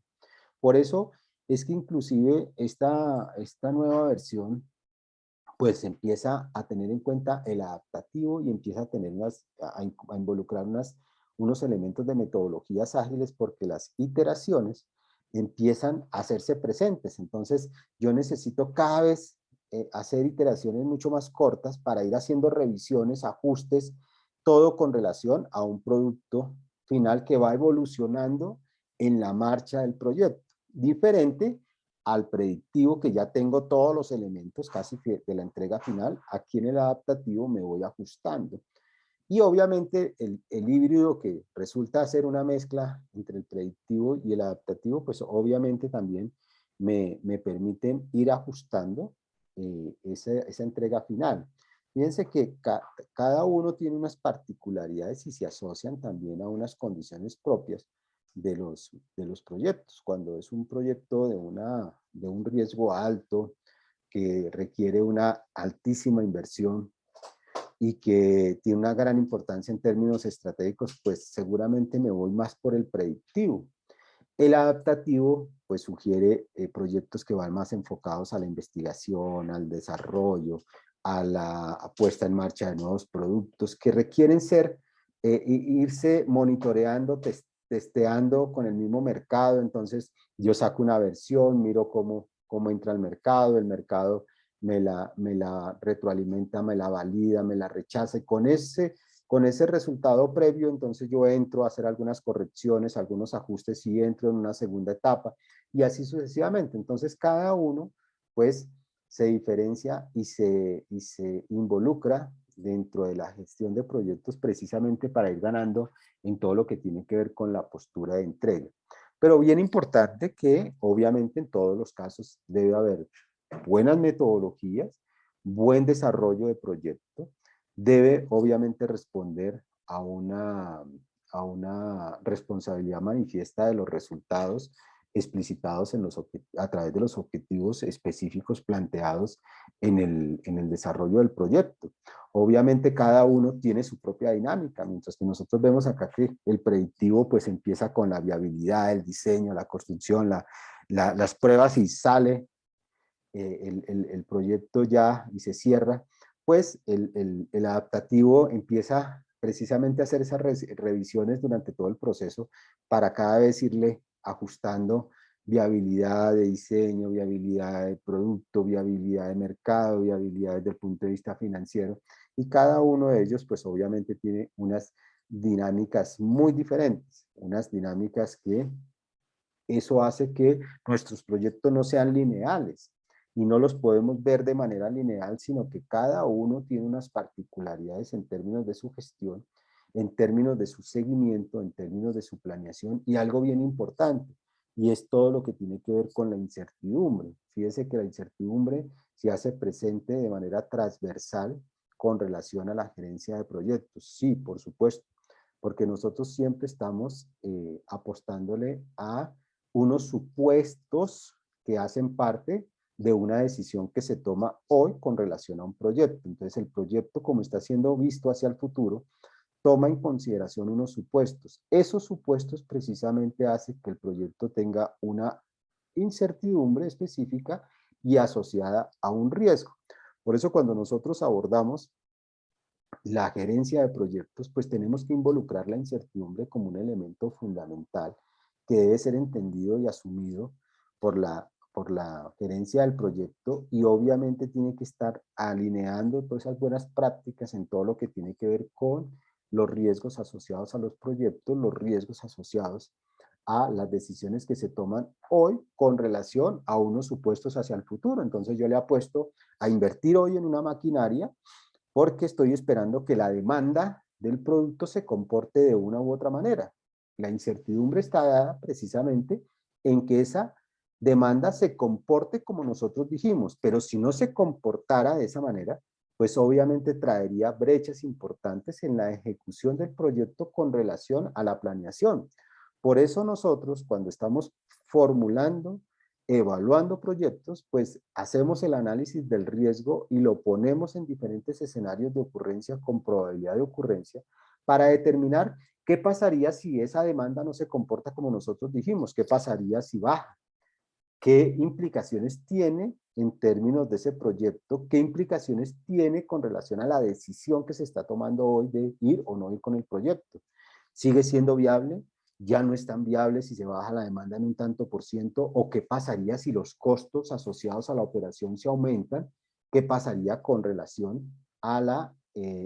Por eso es que inclusive esta nueva versión pues empieza a tener en cuenta el adaptativo y empieza a tener a involucrar unos elementos de metodologías ágiles, porque las iteraciones empiezan a hacerse presentes. Entonces yo necesito cada vez hacer iteraciones mucho más cortas para ir haciendo revisiones, ajustes, todo con relación a un producto final que va evolucionando en la marcha del proyecto. Diferente al predictivo, que ya tengo todos los elementos casi que de la entrega final. Aquí en el adaptativo me voy ajustando. Y obviamente el híbrido, que resulta ser una mezcla entre el predictivo y el adaptativo, pues obviamente también me permiten ir ajustando esa entrega final. Fíjense que cada uno tiene unas particularidades y se asocian también a unas condiciones propias de los proyectos. Cuando es un proyecto de un riesgo alto, que requiere una altísima inversión y que tiene una gran importancia en términos estratégicos, pues seguramente me voy más por el predictivo. El adaptativo pues sugiere proyectos que van más enfocados a la investigación, al desarrollo, a la puesta en marcha de nuevos productos, que requieren irse monitoreando, testeando con el mismo mercado. Entonces yo saco una versión, miro cómo entra el mercado me la retroalimenta, me la valida, me la rechaza, y con ese resultado previo, entonces yo entro a hacer algunas correcciones, algunos ajustes, y entro en una segunda etapa, y así sucesivamente. Entonces cada uno pues se diferencia y se involucra dentro de la gestión de proyectos, precisamente para ir ganando en todo lo que tiene que ver con la postura de entrega. Pero bien importante que obviamente en todos los casos debe haber buenas metodologías, buen desarrollo de proyecto, debe obviamente responder a una responsabilidad manifiesta de los resultados explicitados a través de los objetivos específicos planteados en el desarrollo del proyecto. Obviamente cada uno tiene su propia dinámica, mientras que nosotros vemos acá que el predictivo pues empieza con la viabilidad, el diseño, la construcción, las pruebas, y sale el proyecto ya y se cierra. Pues el adaptativo empieza precisamente a hacer esas revisiones durante todo el proceso, para cada vez irle ajustando viabilidad de diseño, viabilidad de producto, viabilidad de mercado, viabilidad desde el punto de vista financiero, Y cada uno de ellos, pues obviamente tiene unas dinámicas muy diferentes, unas dinámicas que eso hace que nuestros proyectos no sean lineales y no los podemos ver de manera lineal, sino que cada uno tiene unas particularidades en términos de su gestión, en términos de su seguimiento, en términos de su planeación y algo bien importante, y es todo lo que tiene que ver con la incertidumbre. Fíjese que la incertidumbre se hace presente de manera transversal con relación a la gerencia de proyectos. Sí, por supuesto, porque nosotros siempre estamos apostándole a unos supuestos que hacen parte de una decisión que se toma hoy con relación a un proyecto. Entonces el proyecto, como está siendo visto hacia el futuro, toma en consideración unos supuestos. Esos supuestos precisamente hacen que el proyecto tenga una incertidumbre específica y asociada a un riesgo. Por eso cuando nosotros abordamos la gerencia de proyectos, pues tenemos que involucrar la incertidumbre como un elemento fundamental que debe ser entendido y asumido por la gerencia del proyecto, y obviamente tiene que estar alineando todas esas buenas prácticas en todo lo que tiene que ver con los riesgos asociados a los proyectos, los riesgos asociados a las decisiones que se toman hoy con relación a unos supuestos hacia el futuro. Entonces yo le apuesto a invertir hoy en una maquinaria porque estoy esperando que la demanda del producto se comporte de una u otra manera. La incertidumbre está dada precisamente en que esa demanda se comporte como nosotros dijimos, pero si no se comportara de esa manera, pues obviamente traería brechas importantes en la ejecución del proyecto con relación a la planeación. Por eso nosotros, cuando estamos formulando, evaluando proyectos, pues hacemos el análisis del riesgo y lo ponemos en diferentes escenarios de ocurrencia con probabilidad de ocurrencia para determinar qué pasaría si esa demanda no se comporta como nosotros dijimos, qué pasaría si baja, qué implicaciones tiene en términos de ese proyecto, qué implicaciones tiene con relación a la decisión que se está tomando hoy de ir o no ir con el proyecto. ¿Sigue siendo viable? ¿Ya no es tan viable si se baja la demanda en un tanto por ciento? ¿O qué pasaría si los costos asociados a la operación se aumentan? ¿Qué pasaría con relación a la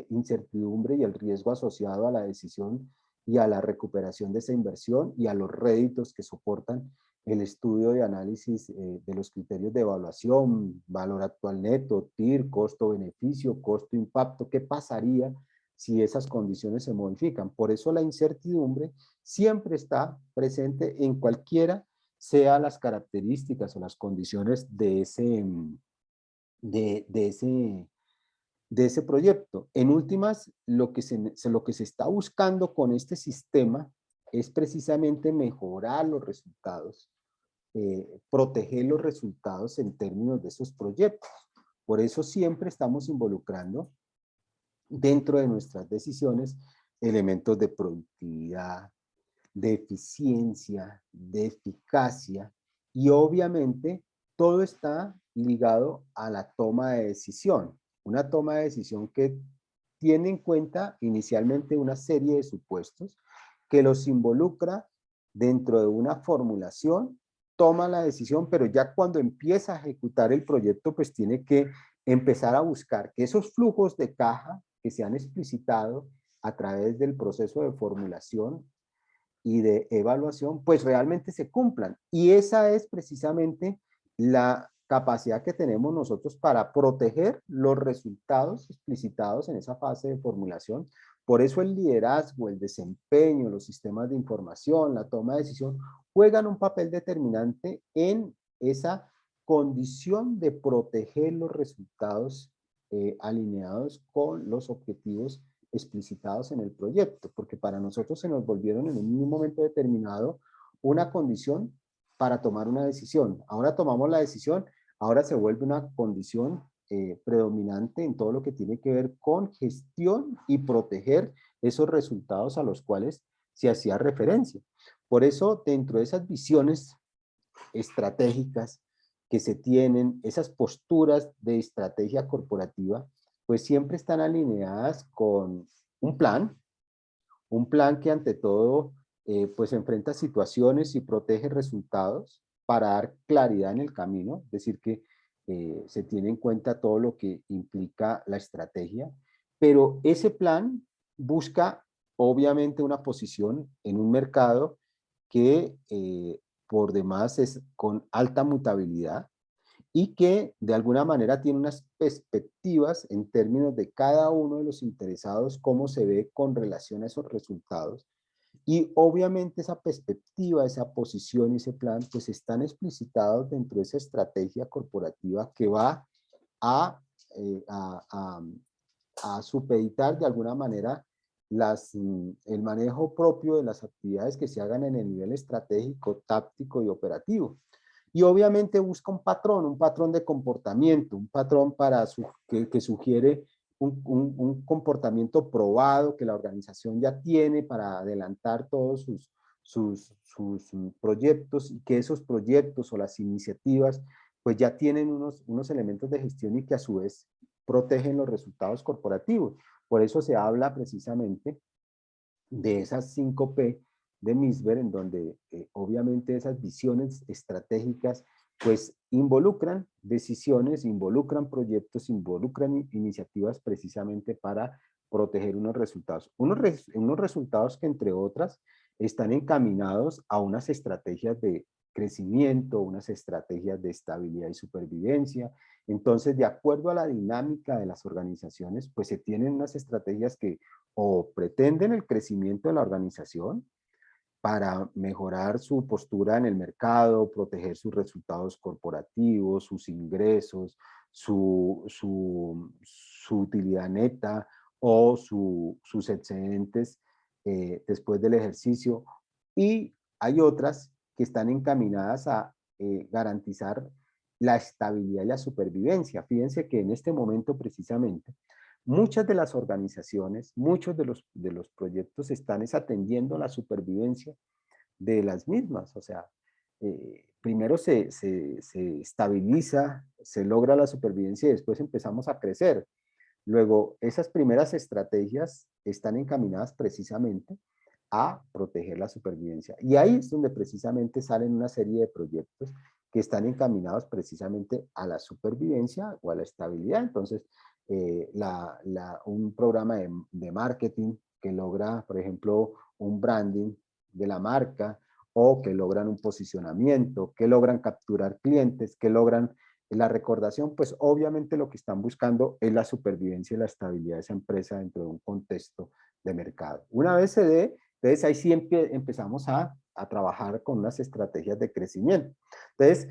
incertidumbre y el riesgo asociado a la decisión y a la recuperación de esa inversión y a los réditos que soportan el estudio de análisis de los criterios de evaluación, valor actual neto, TIR, costo-beneficio, costo-impacto? ¿Qué pasaría si esas condiciones se modifican? Por eso la incertidumbre siempre está presente en cualquiera sean las características o las condiciones de ese proyecto. En últimas, lo que se está buscando con este sistema es precisamente mejorar los resultados, proteger los resultados en términos de esos proyectos. Por eso siempre estamos involucrando dentro de nuestras decisiones elementos de productividad, de eficiencia, de eficacia, y obviamente todo está ligado a la toma de decisión. Una toma de decisión que tiene en cuenta inicialmente una serie de supuestos que los involucra dentro de una formulación, toma la decisión, pero ya cuando empieza a ejecutar el proyecto, pues tiene que empezar a buscar que esos flujos de caja que se han explicitado a través del proceso de formulación y de evaluación, pues realmente se cumplan. Y esa es precisamente la capacidad que tenemos nosotros para proteger los resultados explicitados en esa fase de formulación. Por eso el liderazgo, el desempeño, los sistemas de información, la toma de decisión, juegan un papel determinante en esa condición de proteger los resultados alineados con los objetivos explicitados en el proyecto, porque para nosotros se nos volvieron en un momento determinado una condición para tomar una decisión. Ahora tomamos la decisión, ahora se vuelve una condición predominante en todo lo que tiene que ver con gestión y proteger esos resultados a los cuales se hacía referencia. Por eso, dentro de esas visiones estratégicas que se tienen, esas posturas de estrategia corporativa, pues siempre están alineadas con un plan que ante todo pues enfrenta situaciones y protege resultados para dar claridad en el camino, es decir que se tiene en cuenta todo lo que implica la estrategia, pero ese plan busca obviamente una posición en un mercado que por demás es con alta mutabilidad y que de alguna manera tiene unas perspectivas en términos de cada uno de los interesados, cómo se ve con relación a esos resultados. Y obviamente esa perspectiva, esa posición y ese plan, pues están explicitados dentro de esa estrategia corporativa que va a, a supeditar de alguna manera el manejo propio de las actividades que se hagan en el nivel estratégico, táctico y operativo. Y obviamente busca un patrón de comportamiento, un patrón que sugiere un comportamiento probado que la organización ya tiene para adelantar todos sus proyectos, y que esos proyectos o las iniciativas pues ya tienen unos elementos de gestión y que a su vez protegen los resultados corporativos. Por eso se habla precisamente de esas 5P de Misber, en donde obviamente esas visiones estratégicas pues involucran decisiones, involucran proyectos, involucran iniciativas precisamente para proteger unos resultados. Unos resultados que entre otras están encaminados a unas estrategias de crecimiento, unas estrategias de estabilidad y supervivencia. Entonces, de acuerdo a la dinámica de las organizaciones, pues se tienen unas estrategias que o pretenden el crecimiento de la organización para mejorar su postura en el mercado, proteger sus resultados corporativos, sus ingresos, su utilidad neta o sus excedentes después del ejercicio. Y hay otras que están encaminadas a garantizar la estabilidad y la supervivencia. Fíjense que en este momento precisamente muchas de las organizaciones, muchos de los proyectos están atendiendo la supervivencia de las mismas. O sea, primero se estabiliza, se logra la supervivencia y después empezamos a crecer. Luego, esas primeras estrategias están encaminadas precisamente a proteger la supervivencia. Y ahí es donde precisamente salen una serie de proyectos que están encaminados precisamente a la supervivencia o a la estabilidad. Entonces, un programa de marketing que logra, por ejemplo, un branding de la marca, o que logran un posicionamiento, que logran capturar clientes, que logran la recordación, pues obviamente lo que están buscando es la supervivencia y la estabilidad de esa empresa dentro de un contexto de mercado. Una vez se dé, entonces ahí sí empezamos a trabajar con unas estrategias de crecimiento. Entonces,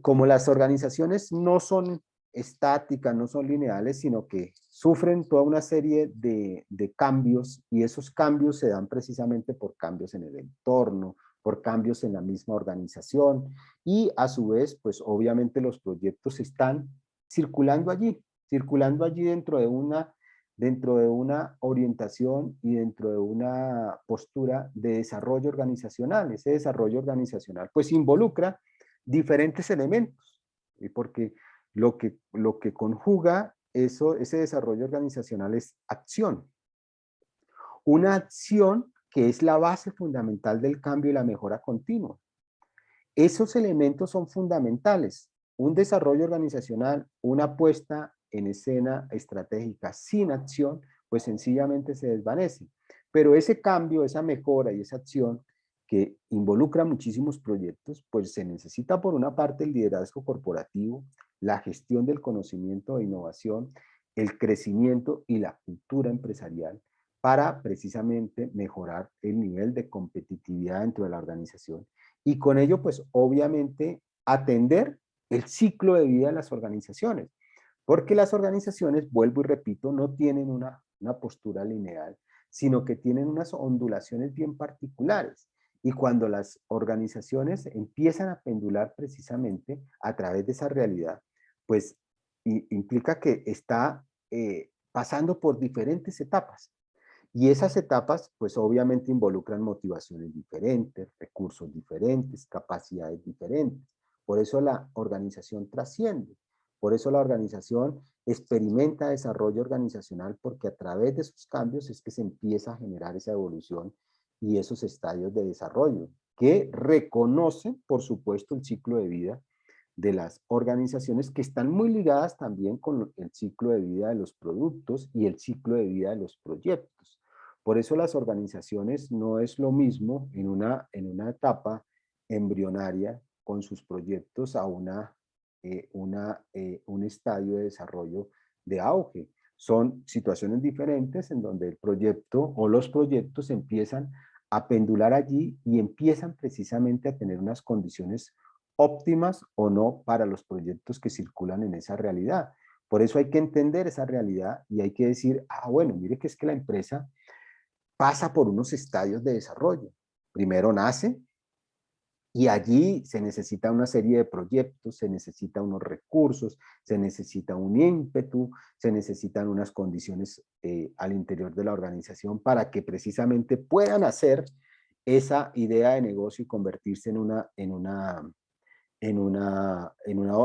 como las organizaciones no son estáticas, no son lineales, sino que sufren toda una serie de cambios, y esos cambios se dan precisamente por cambios en el entorno, por cambios en la misma organización, y a su vez, pues obviamente los proyectos están circulando allí dentro de una orientación y dentro de una postura de desarrollo organizacional. Ese desarrollo organizacional pues involucra diferentes elementos, porque lo que conjuga ese desarrollo organizacional es acción. Una acción que es la base fundamental del cambio y la mejora continua. Esos elementos son fundamentales. Un desarrollo organizacional, una puesta en escena estratégica sin acción, pues sencillamente se desvanece. Pero ese cambio, esa mejora y esa acción que involucra muchísimos proyectos, pues se necesita por una parte el liderazgo corporativo, la gestión del conocimiento e innovación, el crecimiento y la cultura empresarial para precisamente mejorar el nivel de competitividad dentro de la organización. Y con ello, pues obviamente, atender el ciclo de vida de las organizaciones. Porque las organizaciones, vuelvo y repito, no tienen una postura lineal, sino que tienen unas ondulaciones bien particulares. Y cuando las organizaciones empiezan a pendular precisamente a través de esa realidad, pues implica que está pasando por diferentes etapas. Y esas etapas, pues obviamente involucran motivaciones diferentes, recursos diferentes, capacidades diferentes. Por eso la organización trasciende. Por eso la organización experimenta desarrollo organizacional, porque a través de esos cambios es que se empieza a generar esa evolución y esos estadios de desarrollo que reconocen, por supuesto, el ciclo de vida de las organizaciones que están muy ligadas también con el ciclo de vida de los productos y el ciclo de vida de los proyectos. Por eso las organizaciones no es lo mismo en una etapa embrionaria con sus proyectos a un estadio de desarrollo de auge. Son situaciones diferentes en donde el proyecto o los proyectos empiezan a pendular allí y empiezan precisamente a tener unas condiciones óptimas o no para los proyectos que circulan en esa realidad. Por eso hay que entender esa realidad y hay que decir, bueno, mire que es que la empresa pasa por unos estadios de desarrollo. Primero nace y allí se necesita una serie de proyectos, se necesita unos recursos, se necesita un ímpetu, se necesitan unas condiciones al interior de la organización para que precisamente puedan hacer esa idea de negocio y convertirse en una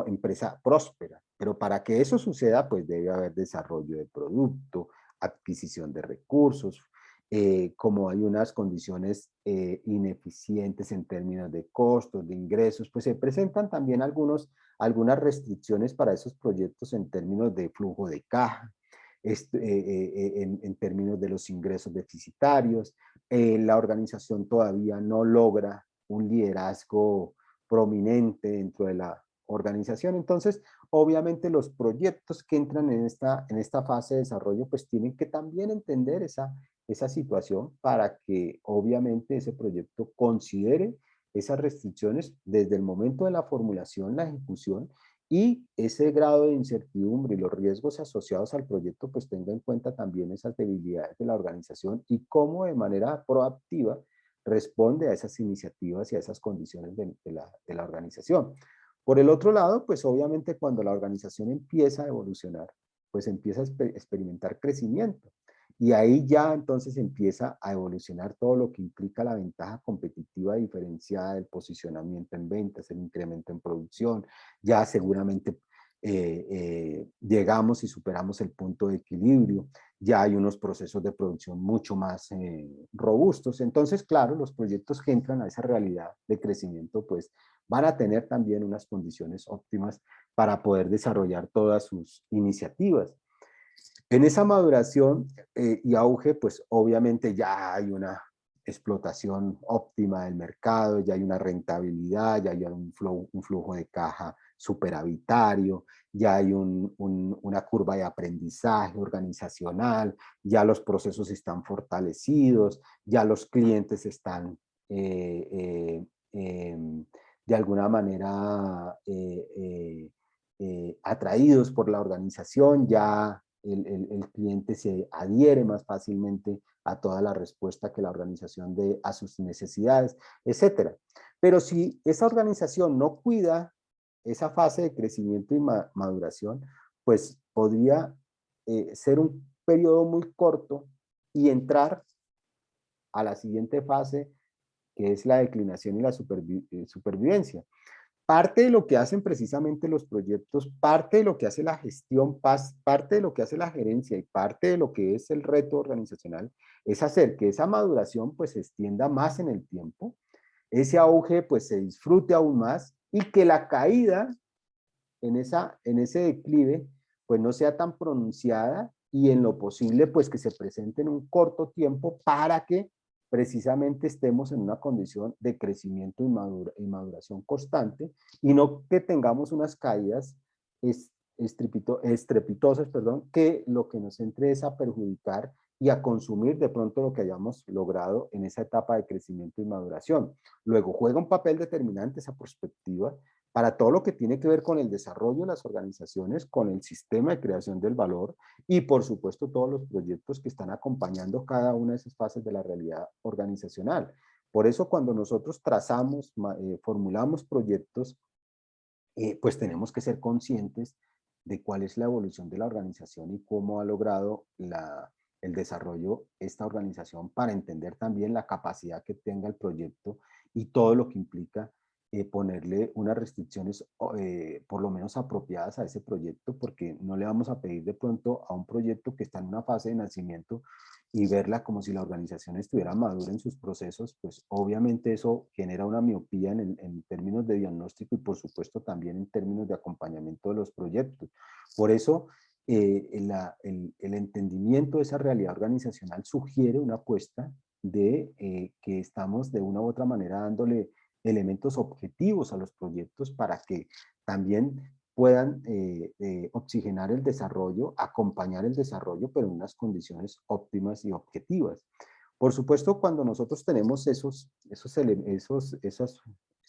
empresa próspera. Pero para que eso suceda, pues debe haber desarrollo de producto, adquisición de recursos, como hay unas condiciones ineficientes en términos de costos, de ingresos, pues se presentan también algunas restricciones para esos proyectos en términos de flujo de caja, en términos de los ingresos deficitarios. La organización todavía no logra un liderazgo prominente dentro de la organización. Entonces, obviamente los proyectos que entran en esta fase de desarrollo, pues tienen que también entender esa situación para que obviamente ese proyecto considere esas restricciones desde el momento de la formulación, la ejecución, y ese grado de incertidumbre y los riesgos asociados al proyecto, pues tenga en cuenta también esas debilidades de la organización y cómo de manera proactiva responde a esas iniciativas y a esas condiciones de la organización. Por el otro lado, pues obviamente cuando la organización empieza a evolucionar, pues empieza a experimentar crecimiento. Y ahí ya entonces empieza a evolucionar todo lo que implica la ventaja competitiva diferenciada, el posicionamiento en ventas, el incremento en producción. Ya seguramente llegamos y superamos el punto de equilibrio. Ya hay unos procesos de producción mucho más robustos. Entonces, claro, los proyectos que entran a esa realidad de crecimiento, pues van a tener también unas condiciones óptimas para poder desarrollar todas sus iniciativas. En esa maduración y auge, pues obviamente ya hay una explotación óptima del mercado, ya hay una rentabilidad, ya hay un flujo de caja superavitario, ya hay una curva de aprendizaje organizacional, ya los procesos están fortalecidos, ya los clientes están de alguna manera atraídos por la organización, ya el cliente se adhiere más fácilmente a toda la respuesta que la organización dé a sus necesidades, etcétera. Pero si esa organización no cuida esa fase de crecimiento y maduración, pues podría ser un periodo muy corto y entrar a la siguiente fase, que es la declinación y la supervivencia. Parte de lo que hacen precisamente los proyectos, parte de lo que hace la gestión, parte de lo que hace la gerencia y parte de lo que es el reto organizacional, es hacer que esa maduración pues se extienda más en el tiempo, ese auge pues se disfrute aún más y que la caída en ese declive pues no sea tan pronunciada y en lo posible pues que se presente en un corto tiempo para que precisamente estemos en una condición de crecimiento y maduración constante y no que tengamos unas caídas estrepitosas, que lo que nos entre es a perjudicar y a consumir de pronto lo que hayamos logrado en esa etapa de crecimiento y maduración. Luego juega un papel determinante esa perspectiva para todo lo que tiene que ver con el desarrollo de las organizaciones, con el sistema de creación del valor y por supuesto todos los proyectos que están acompañando cada una de esas fases de la realidad organizacional. Por eso cuando nosotros trazamos, formulamos proyectos, pues tenemos que ser conscientes de cuál es la evolución de la organización y cómo ha logrado el desarrollo esta organización para entender también la capacidad que tenga el proyecto y todo lo que implica ponerle unas restricciones por lo menos apropiadas a ese proyecto, porque no le vamos a pedir de pronto a un proyecto que está en una fase de nacimiento y verla como si la organización estuviera madura en sus procesos, pues obviamente eso genera una miopía en términos de diagnóstico y por supuesto también en términos de acompañamiento de los proyectos. Por eso el entendimiento de esa realidad organizacional sugiere una apuesta de que estamos de una u otra manera dándole elementos objetivos a los proyectos para que también puedan oxigenar el desarrollo, acompañar el desarrollo, pero en unas condiciones óptimas y objetivas. Por supuesto, cuando nosotros tenemos esas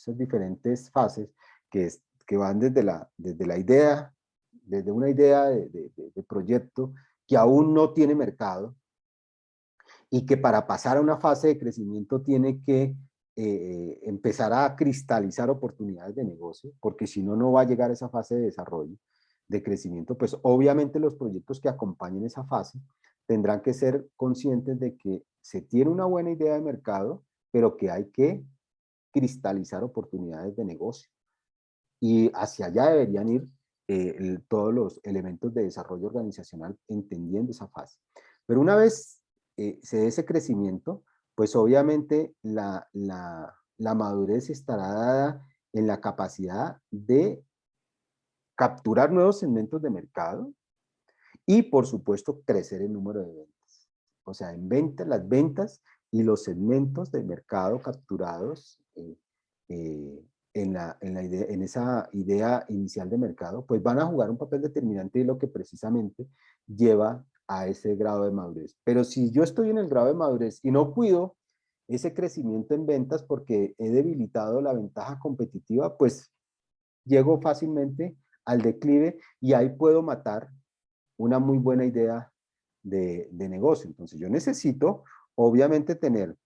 diferentes fases que van desde la idea, desde una idea de proyecto que aún no tiene mercado y que para pasar a una fase de crecimiento tiene que empezar a cristalizar oportunidades de negocio, porque si no, no va a llegar a esa fase de desarrollo, de crecimiento, pues obviamente los proyectos que acompañen esa fase tendrán que ser conscientes de que se tiene una buena idea de mercado, pero que hay que cristalizar oportunidades de negocio. Y hacia allá deberían ir todos los elementos de desarrollo organizacional entendiendo esa fase. Pero una vez se dé ese crecimiento, pues obviamente la madurez estará dada en la capacidad de capturar nuevos segmentos de mercado y por supuesto crecer el número de ventas. O sea, en ventas, las ventas y los segmentos de mercado capturados en esa idea inicial de mercado, pues van a jugar un papel determinante y lo que precisamente lleva a ese grado de madurez. Pero si yo estoy en el grado de madurez y no cuido ese crecimiento en ventas porque he debilitado la ventaja competitiva, pues llego fácilmente al declive y ahí puedo matar una muy buena idea de negocio. Entonces yo necesito obviamente tener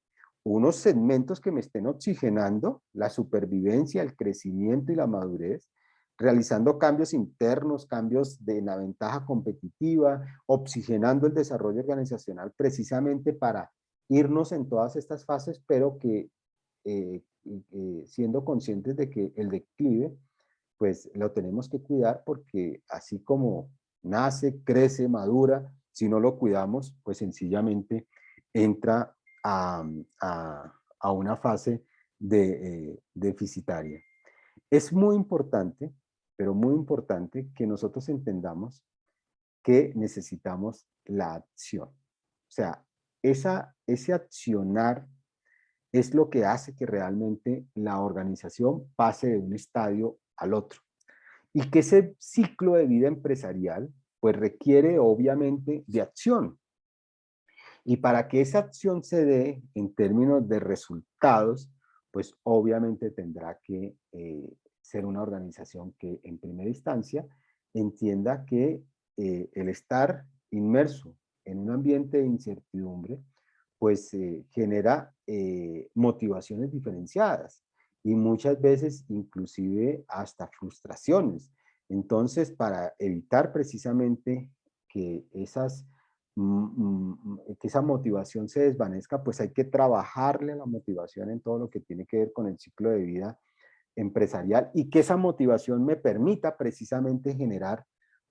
unos segmentos que me estén oxigenando la supervivencia, el crecimiento y la madurez, realizando cambios internos, cambios de la ventaja competitiva, oxigenando el desarrollo organizacional precisamente para irnos en todas estas fases, pero que siendo conscientes de que el declive, pues lo tenemos que cuidar porque así como nace, crece, madura, si no lo cuidamos, pues sencillamente entra a una fase deficitaria. Es muy importante, pero muy importante que nosotros entendamos que necesitamos la acción. O sea, ese accionar es lo que hace que realmente la organización pase de un estadio al otro. Y que ese ciclo de vida empresarial pues requiere obviamente de acción. Y para que esa acción se dé en términos de resultados, pues obviamente tendrá que ser una organización que en primera instancia entienda que el estar inmerso en un ambiente de incertidumbre, pues genera motivaciones diferenciadas y muchas veces inclusive hasta frustraciones. Entonces, para evitar precisamente que que esa motivación se desvanezca, pues hay que trabajarle la motivación en todo lo que tiene que ver con el ciclo de vida empresarial y que esa motivación me permita precisamente generar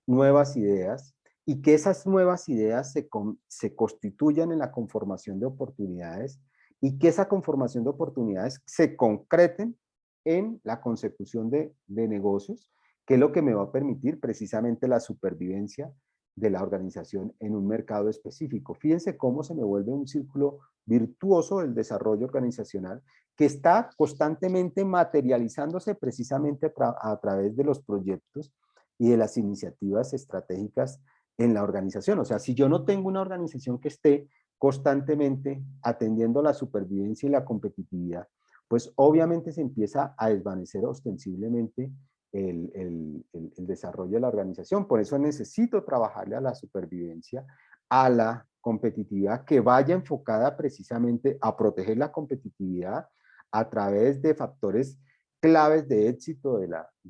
nuevas ideas y que esas nuevas ideas se constituyan en la conformación de oportunidades y que esa conformación de oportunidades se concreten en la consecución de negocios, que es lo que me va a permitir precisamente la supervivencia de la organización en un mercado específico. Fíjense cómo se me vuelve un círculo virtuoso del desarrollo organizacional que está constantemente materializándose precisamente a través de los proyectos y de las iniciativas estratégicas en la organización. O sea, si yo no tengo una organización que esté constantemente atendiendo la supervivencia y la competitividad, pues obviamente se empieza a desvanecer ostensiblemente el desarrollo de la organización. Por eso necesito trabajarle a la supervivencia, a la competitividad que vaya enfocada precisamente a proteger la competitividad a través de factores claves de éxito de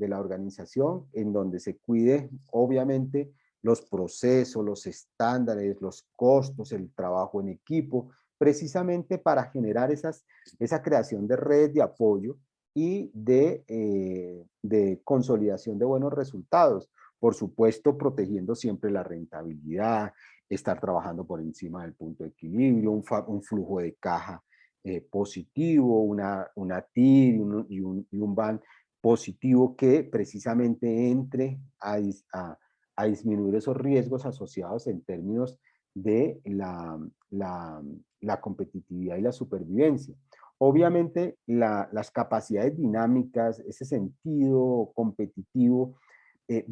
la organización, en donde se cuide obviamente los procesos, los estándares, los costos, el trabajo en equipo, precisamente para generar esa creación de redes de apoyo y de consolidación de buenos resultados. Por supuesto, protegiendo siempre la rentabilidad, estar trabajando por encima del punto de equilibrio, un flujo de caja positivo, una TIR y un BAN positivo que precisamente entre a disminuir esos riesgos asociados en términos de la competitividad y la supervivencia. Obviamente las capacidades dinámicas, ese sentido competitivo,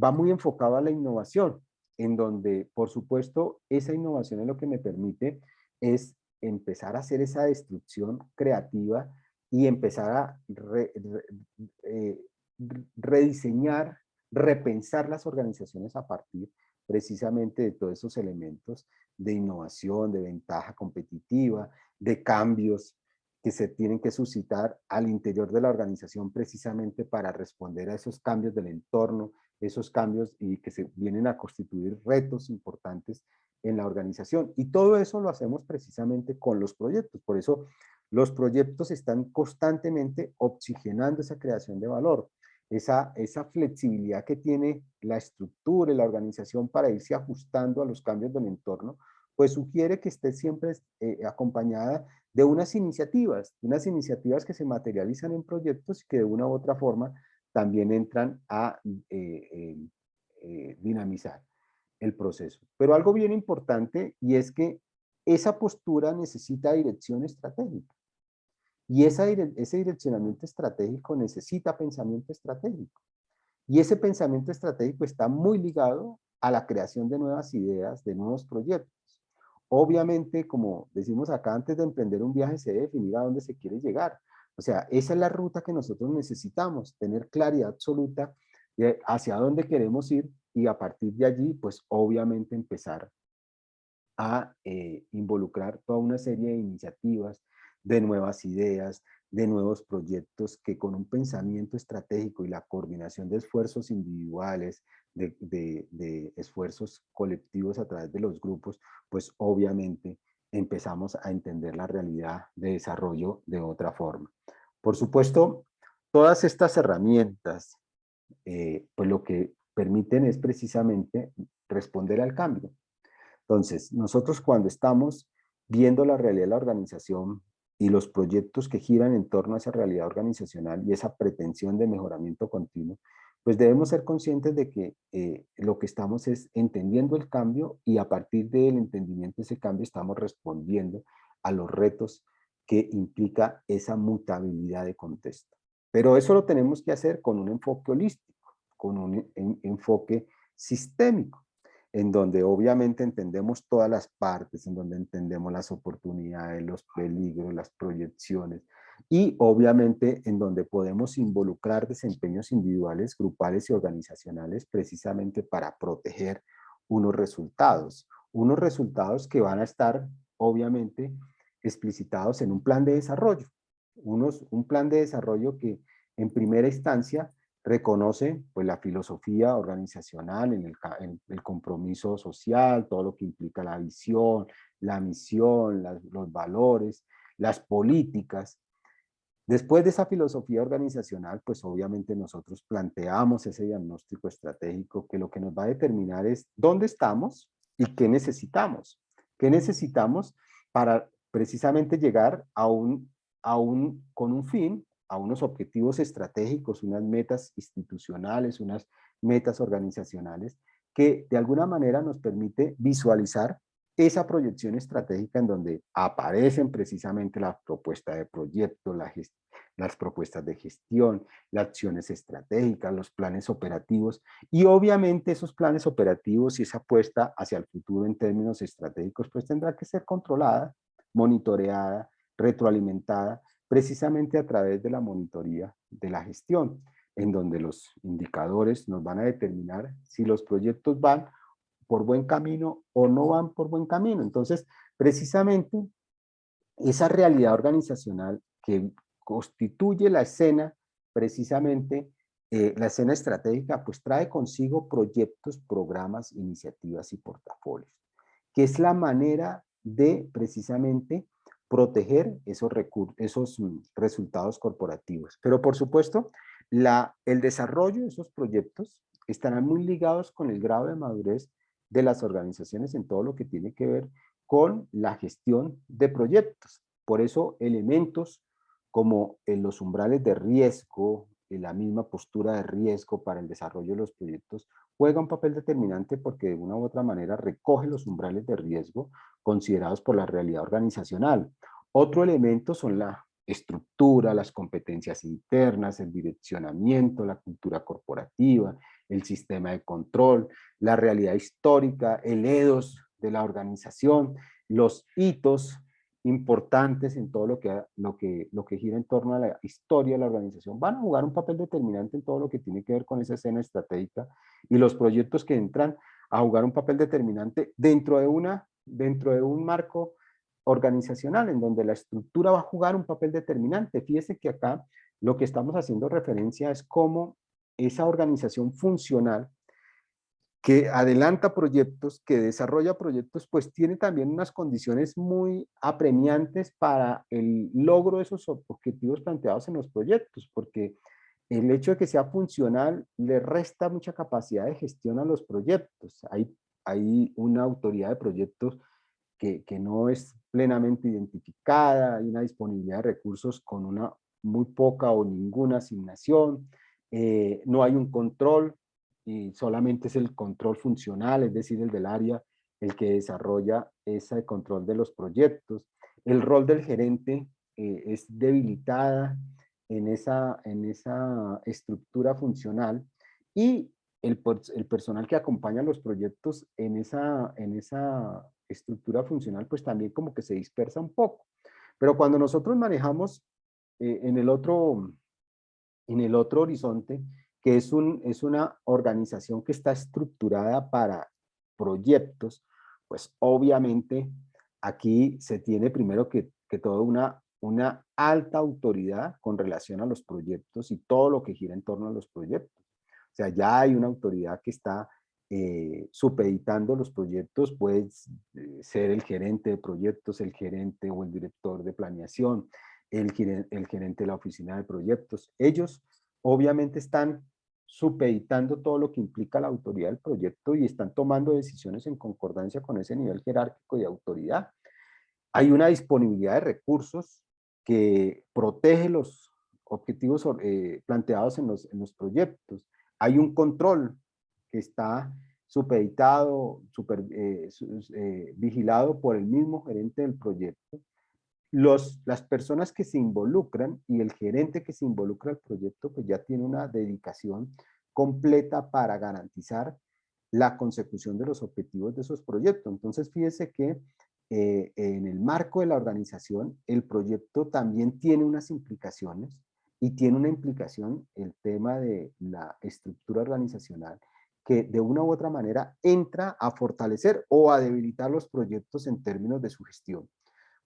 va muy enfocado a la innovación, en donde por supuesto esa innovación es lo que me permite es empezar a hacer esa destrucción creativa y empezar a rediseñar, repensar las organizaciones a partir precisamente de todos esos elementos de innovación, de ventaja competitiva, de cambios que se tienen que suscitar al interior de la organización precisamente para responder a esos cambios del entorno, esos cambios y que se vienen a constituir retos importantes en la organización. Y todo eso lo hacemos precisamente con los proyectos. Por eso los proyectos están constantemente oxigenando esa creación de valor, esa flexibilidad que tiene la estructura y la organización para irse ajustando a los cambios del entorno, pues sugiere que esté siempre acompañada de unas iniciativas que se materializan en proyectos y que de una u otra forma también entran a dinamizar el proceso. Pero algo bien importante y es que esa postura necesita dirección estratégica. Y ese direccionamiento estratégico necesita pensamiento estratégico. Y ese pensamiento estratégico está muy ligado a la creación de nuevas ideas, de nuevos proyectos. Obviamente, como decimos acá, antes de emprender un viaje se debe definir a dónde se quiere llegar. O sea, esa es la ruta que nosotros necesitamos, tener claridad absoluta de hacia dónde queremos ir y a partir de allí, pues obviamente empezar a involucrar toda una serie de iniciativas, de nuevas ideas, de nuevos proyectos que con un pensamiento estratégico y la coordinación de esfuerzos individuales, de esfuerzos colectivos a través de los grupos, pues obviamente empezamos a entender la realidad de desarrollo de otra forma. Por supuesto, todas estas herramientas, pues lo que permiten es precisamente responder al cambio. Entonces, nosotros cuando estamos viendo la realidad de la organización y los proyectos que giran en torno a esa realidad organizacional y esa pretensión de mejoramiento continuo, pues debemos ser conscientes de que lo que estamos es entendiendo el cambio y a partir del entendimiento de ese cambio estamos respondiendo a los retos que implica esa mutabilidad de contexto. Pero eso lo tenemos que hacer con un enfoque holístico, con un enfoque sistémico, en donde obviamente entendemos todas las partes, en donde entendemos las oportunidades, los peligros, las proyecciones, y obviamente en donde podemos involucrar desempeños individuales, grupales y organizacionales precisamente para proteger unos resultados que van a estar obviamente explicitados en un plan de desarrollo, un plan de desarrollo que en primera instancia reconoce pues, la filosofía organizacional, en el compromiso social, todo lo que implica la visión, la misión, los valores, las políticas. Después de esa filosofía organizacional, pues obviamente nosotros planteamos ese diagnóstico estratégico que lo que nos va a determinar es dónde estamos y qué necesitamos. ¿Qué necesitamos para precisamente llegar con un fin, a unos objetivos estratégicos, unas metas institucionales, unas metas organizacionales, que de alguna manera nos permite visualizar esa proyección estratégica en donde aparecen precisamente la propuesta de proyecto, las propuestas de gestión, las acciones estratégicas, los planes operativos y obviamente esos planes operativos y esa apuesta hacia el futuro en términos estratégicos pues tendrá que ser controlada, monitoreada, retroalimentada precisamente a través de la monitoría de la gestión, en donde los indicadores nos van a determinar si los proyectos van por buen camino o no van por buen camino. Entonces, precisamente, esa realidad organizacional que constituye la escena, precisamente, la escena estratégica, pues trae consigo proyectos, programas, iniciativas y portafolios, que es la manera de, precisamente, proteger esos resultados corporativos. Pero por supuesto, el desarrollo de esos proyectos estarán muy ligados con el grado de madurez de las organizaciones en todo lo que tiene que ver con la gestión de proyectos. Por eso elementos como los umbrales de riesgo, la misma postura de riesgo para el desarrollo de los proyectos juega un papel determinante porque de una u otra manera recoge los umbrales de riesgo considerados por la realidad organizacional. Otro elemento son la estructura, las competencias internas, el direccionamiento, la cultura corporativa, el sistema de control, la realidad histórica, el EDOS de la organización, los hitos importantes en todo lo que gira en torno a la historia de la organización, van a jugar un papel determinante en todo lo que tiene que ver con esa escena estratégica y los proyectos que entran a jugar un papel determinante dentro de un marco organizacional en donde la estructura va a jugar un papel determinante. Fíjese que acá lo que estamos haciendo referencia es cómo esa organización funcional que adelanta proyectos, que desarrolla proyectos, pues tiene también unas condiciones muy apremiantes para el logro de esos objetivos planteados en los proyectos, porque el hecho de que sea funcional le resta mucha capacidad de gestión a los proyectos. Hay una autoridad de proyectos que no es plenamente identificada, hay una disponibilidad de recursos con una muy poca o ninguna asignación, no hay un control, y solamente es el control funcional, es decir, el del área, el que desarrolla ese control de los proyectos. El rol del gerente es debilitada en esa estructura funcional y el personal que acompaña los proyectos en esa estructura funcional pues también como que se dispersa un poco. Pero cuando nosotros manejamos en el otro horizonte, que es una organización que está estructurada para proyectos, pues obviamente aquí se tiene primero que todo una alta autoridad con relación a los proyectos y todo lo que gira en torno a los proyectos. O sea, ya hay una autoridad que está supeditando los proyectos, puede ser el gerente de proyectos, el gerente o el director de planeación, el gerente de la oficina de proyectos. Ellos obviamente están supeditando todo lo que implica la autoridad del proyecto y están tomando decisiones en concordancia con ese nivel jerárquico de autoridad. Hay una disponibilidad de recursos que protege los objetivos planteados en los proyectos. Hay un control que está supeditado, vigilado por el mismo gerente del proyecto. Las personas que se involucran y el gerente que se involucra al proyecto pues ya tiene una dedicación completa para garantizar la consecución de los objetivos de esos proyectos. Entonces fíjese que en el marco de la organización el proyecto también tiene unas implicaciones y tiene una implicación el tema de la estructura organizacional que de una u otra manera entra a fortalecer o a debilitar los proyectos en términos de su gestión.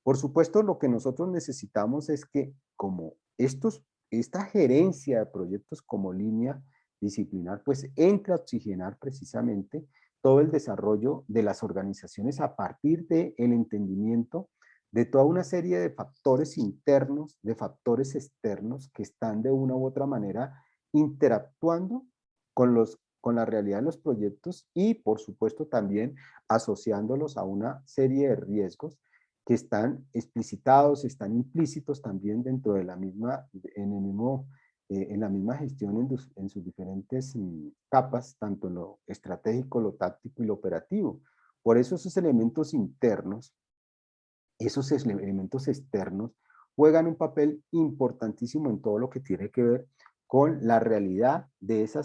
Por supuesto, lo que nosotros necesitamos es que como esta gerencia de proyectos como línea disciplinar, pues entre a oxigenar precisamente todo el desarrollo de las organizaciones a partir del entendimiento de toda una serie de factores internos, de factores externos que están de una u otra manera interactuando con la realidad de los proyectos y por supuesto también asociándolos a una serie de riesgos que están explicitados, están implícitos también dentro de la misma, en la misma gestión en sus diferentes capas, tanto en lo estratégico, lo táctico y lo operativo. Por eso esos elementos internos, esos elementos externos, juegan un papel importantísimo en todo lo que tiene que ver con la realidad de esa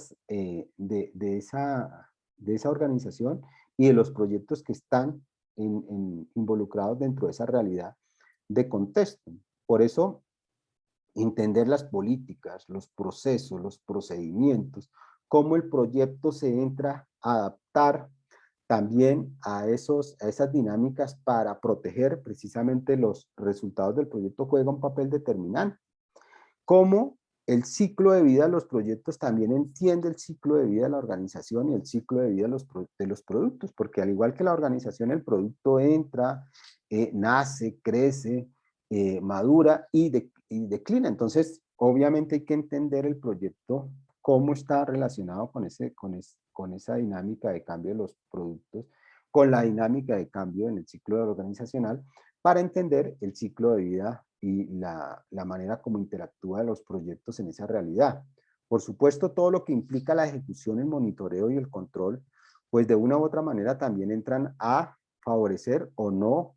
organización y de los proyectos que están involucrados dentro de esa realidad de contexto. Por eso, entender las políticas, los procesos, los procedimientos, cómo el proyecto se entra a adaptar también a esas dinámicas para proteger precisamente los resultados del proyecto juega un papel determinante. Cómo el ciclo de vida de los proyectos también entiende el ciclo de vida de la organización y el ciclo de vida de los productos, porque al igual que la organización, el producto entra, nace, crece, madura y declina. Entonces, obviamente hay que entender el proyecto, cómo está relacionado con esa dinámica de cambio de los productos, con la dinámica de cambio en el ciclo organizacional, para entender el ciclo de vida y la manera como interactúan los proyectos en esa realidad. Por supuesto, todo lo que implica la ejecución, el monitoreo y el control, pues de una u otra manera también entran a favorecer o no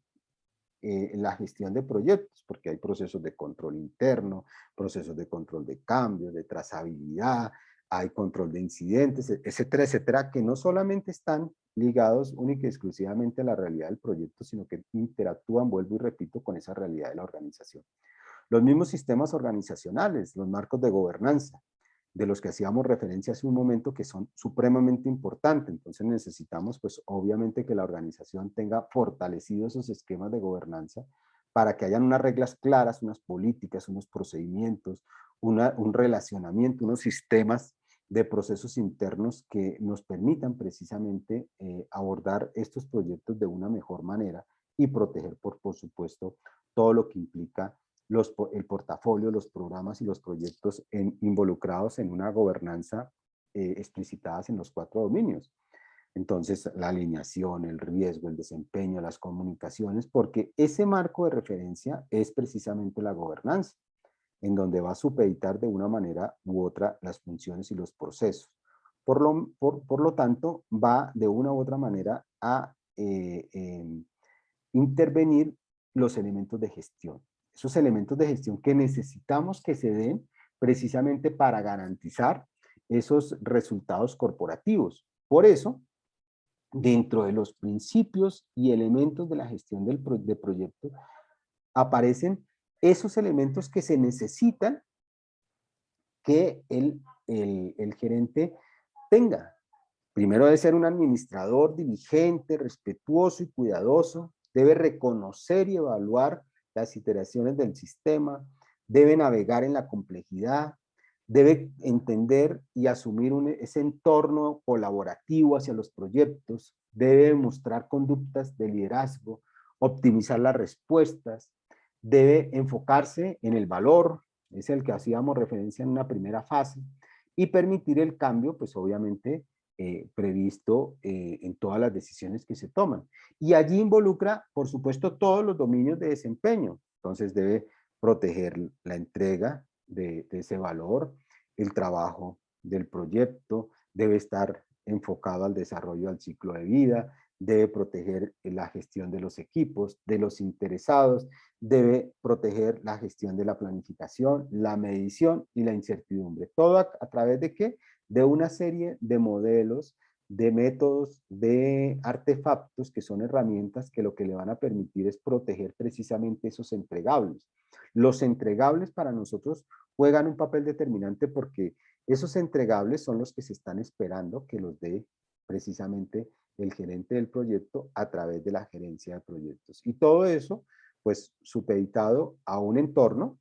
la gestión de proyectos, porque hay procesos de control interno, procesos de control de cambios, de trazabilidad, hay control de incidentes, etcétera, etcétera, que no solamente están ligados única y exclusivamente a la realidad del proyecto, sino que interactúan, vuelvo y repito, con esa realidad de la organización. Los mismos sistemas organizacionales, los marcos de gobernanza, de los que hacíamos referencia hace un momento, que son supremamente importantes. Entonces necesitamos, pues obviamente, que la organización tenga fortalecidos esos esquemas de gobernanza para que hayan unas reglas claras, unas políticas, unos procedimientos, un relacionamiento, unos sistemas de procesos internos que nos permitan precisamente abordar estos proyectos de una mejor manera y proteger, por supuesto, todo lo que implica el portafolio, los programas y los proyectos involucrados en una gobernanza explicitadas en los 4 dominios. Entonces, la alineación, el riesgo, el desempeño, las comunicaciones, porque ese marco de referencia es precisamente la gobernanza, en donde va a supeditar de una manera u otra las funciones y los procesos. Por lo tanto, va de una u otra manera a intervenir los elementos de gestión. Esos elementos de gestión que necesitamos que se den precisamente para garantizar esos resultados corporativos. Por eso, dentro de los principios y elementos de la gestión de proyectos, aparecen esos elementos que se necesitan que el gerente tenga. Primero debe ser un administrador diligente, respetuoso y cuidadoso, debe reconocer y evaluar las iteraciones del sistema, debe navegar en la complejidad, debe entender y asumir ese entorno colaborativo hacia los proyectos, debe mostrar conductas de liderazgo, optimizar las respuestas, debe enfocarse en el valor, es el que hacíamos referencia en una primera fase, y permitir el cambio, pues obviamente, previsto en todas las decisiones que se toman. Y allí involucra, por supuesto, todos los dominios de desempeño. Entonces debe proteger la entrega de ese valor, el trabajo del proyecto, debe estar enfocado al desarrollo del ciclo de vida, debe proteger la gestión de los equipos, de los interesados, debe proteger la gestión de la planificación, la medición y la incertidumbre. ¿Todo a través de qué? De una serie de modelos, de métodos, de artefactos que son herramientas que lo que le van a permitir es proteger precisamente esos entregables. Los entregables para nosotros juegan un papel determinante porque esos entregables son los que se están esperando que los dé precisamente el gerente del proyecto a través de la gerencia de proyectos. Y todo eso, pues, supeditado a un entorno,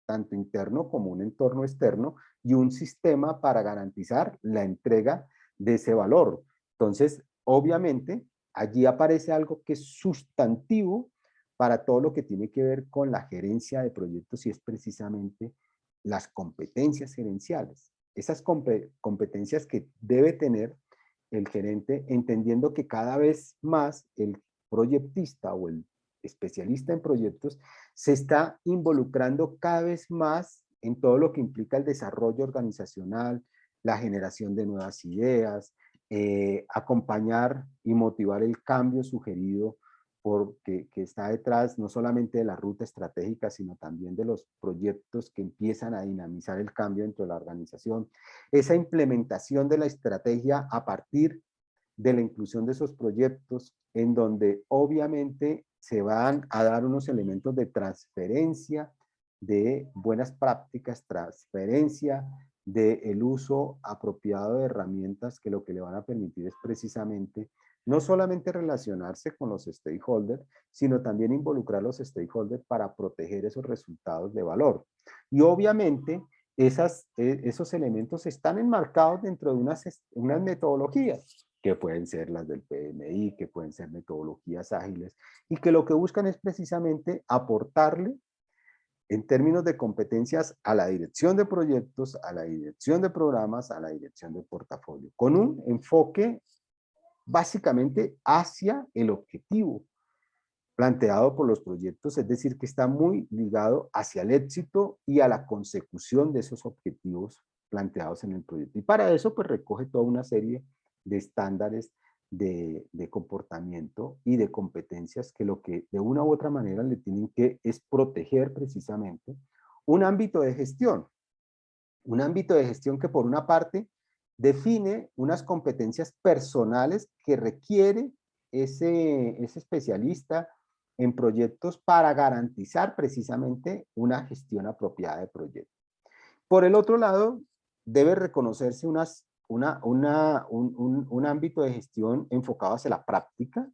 tanto interno como un entorno externo, y un sistema para garantizar la entrega de ese valor. Entonces, obviamente, allí aparece algo que es sustantivo para todo lo que tiene que ver con la gerencia de proyectos y es precisamente las competencias gerenciales. Esas competencias que debe tener el gerente, entendiendo que cada vez más el proyectista o el especialista en proyectos se está involucrando cada vez más en todo lo que implica el desarrollo organizacional, la generación de nuevas ideas, acompañar y motivar el cambio sugerido porque que está detrás no solamente de la ruta estratégica, sino también de los proyectos que empiezan a dinamizar el cambio dentro de la organización. Esa implementación de la estrategia a partir de la inclusión de esos proyectos, en donde obviamente se van a dar unos elementos de transferencia de buenas prácticas, transferencia del uso apropiado de herramientas que lo que le van a permitir es precisamente no solamente relacionarse con los stakeholders, sino también involucrar a los stakeholders para proteger esos resultados de valor. Y obviamente esos elementos están enmarcados dentro de unas metodologías, que pueden ser las del PMI, que pueden ser metodologías ágiles, y que lo que buscan es precisamente aportarle en términos de competencias a la dirección de proyectos, a la dirección de programas, a la dirección de portafolio, con un enfoque básicamente hacia el objetivo planteado por los proyectos, es decir, que está muy ligado hacia el éxito y a la consecución de esos objetivos planteados en el proyecto. Y para eso, pues recoge toda una serie de estándares de comportamiento y de competencias que lo que de una u otra manera le tienen que es proteger precisamente un ámbito de gestión. Un ámbito de gestión que por una parte define unas competencias personales que requiere ese especialista en proyectos para garantizar precisamente una gestión apropiada de proyectos. Por el otro lado, debe reconocerse un ámbito de gestión enfocado hacia la práctica,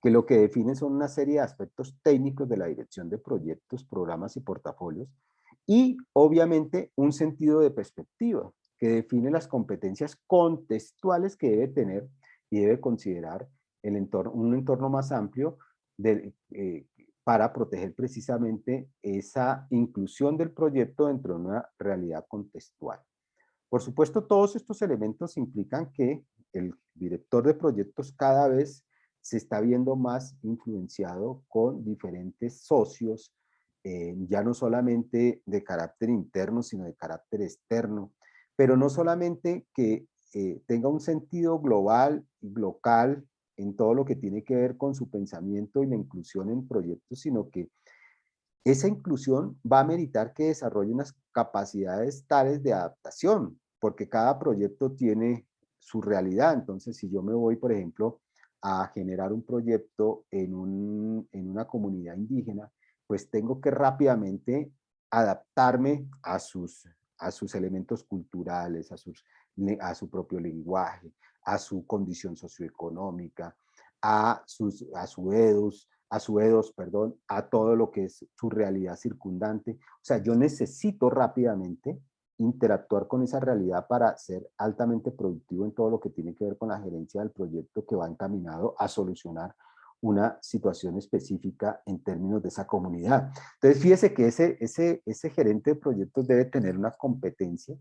que lo que define son una serie de aspectos técnicos de la dirección de proyectos, programas y portafolios, y obviamente un sentido de perspectiva, que define las competencias contextuales que debe tener y debe considerar un entorno más amplio para proteger precisamente esa inclusión del proyecto dentro de una realidad contextual. Por supuesto, todos estos elementos implican que el director de proyectos cada vez se está viendo más influenciado con diferentes socios, ya no solamente de carácter interno, sino de carácter externo, pero no solamente que tenga un sentido global y local en todo lo que tiene que ver con su pensamiento y la inclusión en proyectos, sino que esa inclusión va a meritar que desarrolle unas capacidades tales de adaptación, porque cada proyecto tiene su realidad. Entonces, si yo me voy, por ejemplo, a generar un proyecto en una comunidad indígena, pues tengo que rápidamente adaptarme a sus elementos culturales, a su propio lenguaje, a su condición socioeconómica, a su EDOS, perdón, a todo lo que es su realidad circundante. O sea, yo necesito rápidamente interactuar con esa realidad para ser altamente productivo en todo lo que tiene que ver con la gerencia del proyecto que va encaminado a solucionar una situación específica en términos de esa comunidad. Entonces, fíjese que ese gerente de proyectos debe tener una competencia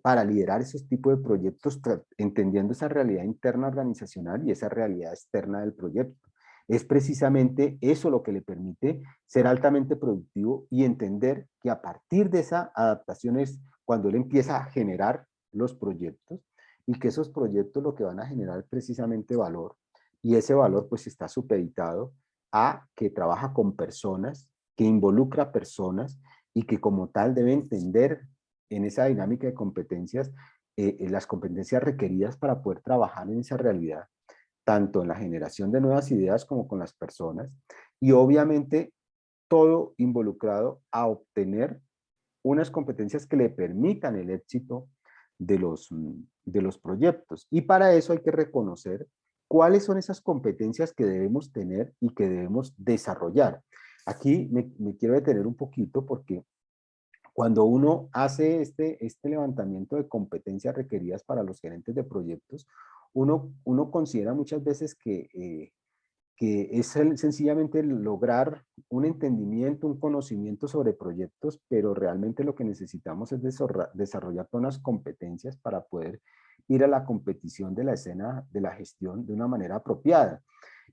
para liderar esos tipos de proyectos, entendiendo esa realidad interna organizacional y esa realidad externa del proyecto. Es precisamente eso lo que le permite ser altamente productivo y entender que a partir de esa adaptación es cuando él empieza a generar los proyectos y que esos proyectos lo que van a generar es precisamente valor, y ese valor pues está supeditado a que trabaja con personas, que involucra personas y que como tal debe entender en esa dinámica de competencias las competencias requeridas para poder trabajar en esa realidad, tanto en la generación de nuevas ideas como con las personas, y obviamente todo involucrado a obtener unas competencias que le permitan el éxito de los proyectos. Y para eso hay que reconocer cuáles son esas competencias que debemos tener y que debemos desarrollar. Aquí me quiero detener un poquito porque cuando uno hace este levantamiento de competencias requeridas para los gerentes de proyectos, uno considera muchas veces que es sencillamente lograr un entendimiento, un conocimiento sobre proyectos, pero realmente lo que necesitamos es desarrollar todas las competencias para poder ir a la competición de la escena de la gestión de una manera apropiada.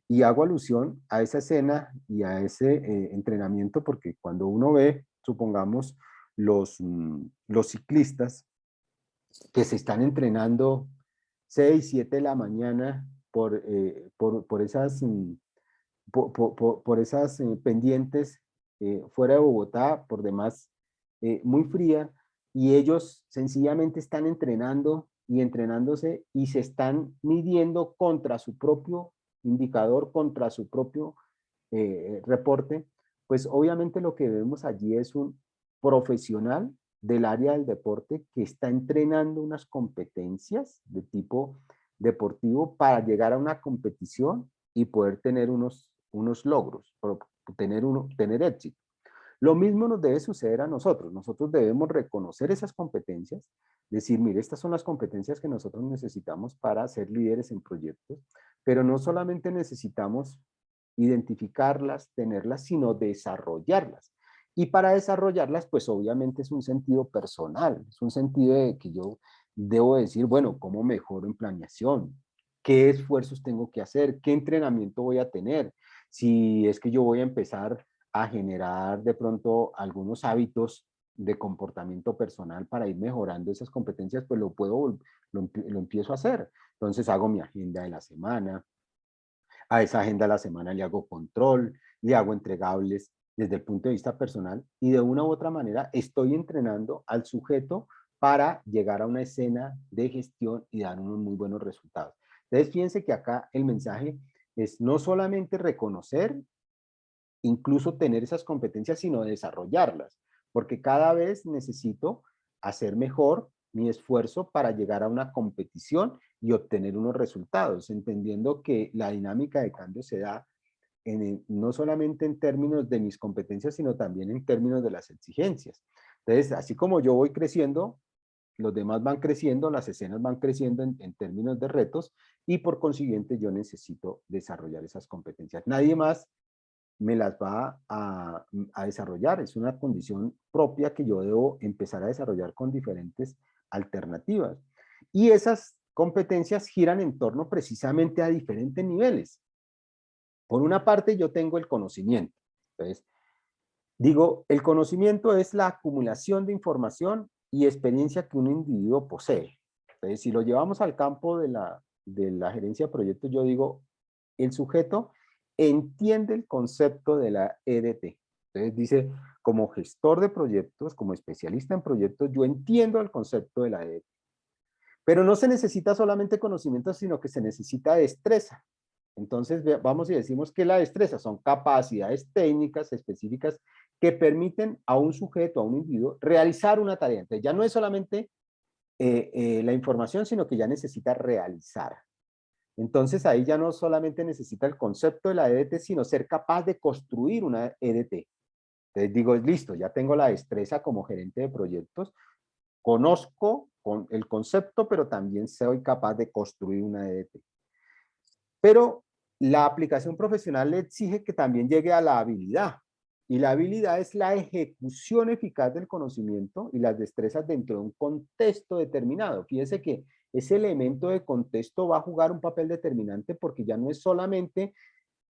Y hago alusión a esa escena y a ese entrenamiento porque cuando uno ve, supongamos, los ciclistas que se están entrenando 6, 7 de la mañana por esas pendientes fuera de Bogotá, por demás muy fría, y ellos sencillamente están entrenando y entrenándose y se están midiendo contra su propio indicador, contra su propio reporte, pues obviamente lo que vemos allí es un profesional del área del deporte que está entrenando unas competencias de tipo deportivo para llegar a una competición y poder tener unos logros, tener éxito. Lo mismo nos debe suceder a nosotros. Nosotros debemos reconocer esas competencias, decir, mire, estas son las competencias que nosotros necesitamos para ser líderes en proyectos, pero no solamente necesitamos identificarlas, tenerlas, sino desarrollarlas. Y para desarrollarlas, pues obviamente es un sentido personal, es un sentido de que yo debo decir, bueno, ¿cómo mejoro en planeación? ¿Qué esfuerzos tengo que hacer? ¿Qué entrenamiento voy a tener? Si es que yo voy a empezar a generar de pronto algunos hábitos de comportamiento personal para ir mejorando esas competencias, pues lo empiezo a hacer. Entonces hago mi agenda de la semana, a esa agenda de la semana le hago control, le hago entregables desde el punto de vista personal y de una u otra manera estoy entrenando al sujeto para llegar a una escena de gestión y dar unos muy buenos resultados. Entonces fíjense que acá el mensaje es no solamente reconocer, incluso tener esas competencias, sino desarrollarlas, porque cada vez necesito hacer mejor mi esfuerzo para llegar a una competición y obtener unos resultados, entendiendo que la dinámica de cambio se da no solamente en términos de mis competencias, sino también en términos de las exigencias. Entonces, así como yo voy creciendo, los demás van creciendo, las escenas van creciendo en términos de retos y por consiguiente yo necesito desarrollar esas competencias. Nadie más me las va a desarrollar, es una condición propia que yo debo empezar a desarrollar con diferentes alternativas. Y esas competencias giran en torno precisamente a diferentes niveles. Por una parte yo tengo el conocimiento. Entonces, digo, el conocimiento es la acumulación de información y experiencia que un individuo posee. Entonces, si lo llevamos al campo de la gerencia de proyectos, yo digo, el sujeto entiende el concepto de la EDT. Entonces dice, como gestor de proyectos, como especialista en proyectos, yo entiendo el concepto de la EDT. Pero no se necesita solamente conocimiento, sino que se necesita destreza. Entonces vamos y decimos que la destreza son capacidades técnicas específicas que permiten a un sujeto, a un individuo, realizar una tarea. Entonces ya no es solamente la información, sino que ya necesita realizar. Entonces ahí ya no solamente necesita el concepto de la EDT, sino ser capaz de construir una EDT. Entonces digo, listo, ya tengo la destreza como gerente de proyectos, conozco el concepto, pero también soy capaz de construir una EDT. Pero la aplicación profesional le exige que también llegue a la habilidad. Y la habilidad es la ejecución eficaz del conocimiento y las destrezas dentro de un contexto determinado. Fíjense que ese elemento de contexto va a jugar un papel determinante porque ya no es solamente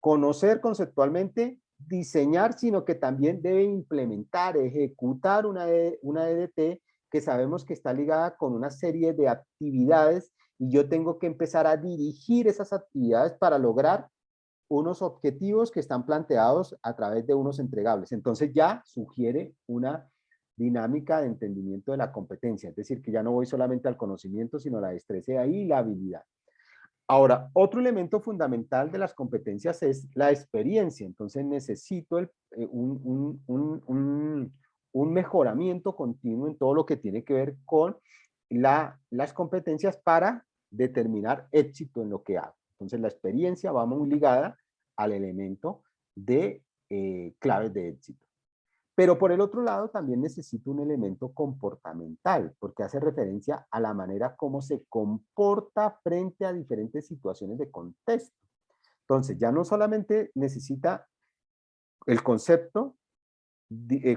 conocer conceptualmente, diseñar, sino que también debe implementar, ejecutar una EDT que sabemos que está ligada con una serie de actividades y yo tengo que empezar a dirigir esas actividades para lograr unos objetivos que están planteados a través de unos entregables. Entonces ya sugiere una dinámica de entendimiento de la competencia, es decir, que ya no voy solamente al conocimiento, sino a la destreza y la habilidad. Ahora, otro elemento fundamental de las competencias es la experiencia. Entonces necesito un mejoramiento continuo en todo lo que tiene que ver con las competencias para determinar éxito en lo que hago. Entonces la experiencia va muy ligada al elemento de claves de éxito. Pero por el otro lado también necesito un elemento comportamental, porque hace referencia a la manera como se comporta frente a diferentes situaciones de contexto. Entonces ya no solamente necesita el concepto,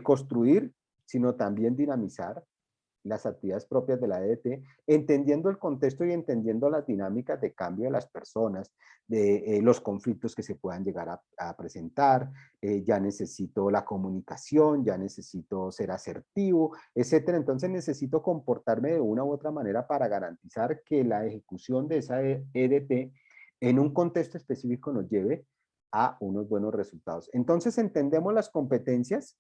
construir, sino también dinamizar las actividades propias de la EDT, entendiendo el contexto y entendiendo las dinámicas de cambio de las personas, de los conflictos que se puedan llegar a presentar, ya necesito la comunicación, ya necesito ser asertivo, etcétera. Entonces necesito comportarme de una u otra manera para garantizar que la ejecución de esa EDT en un contexto específico nos lleve a unos buenos resultados. Entonces entendemos las competencias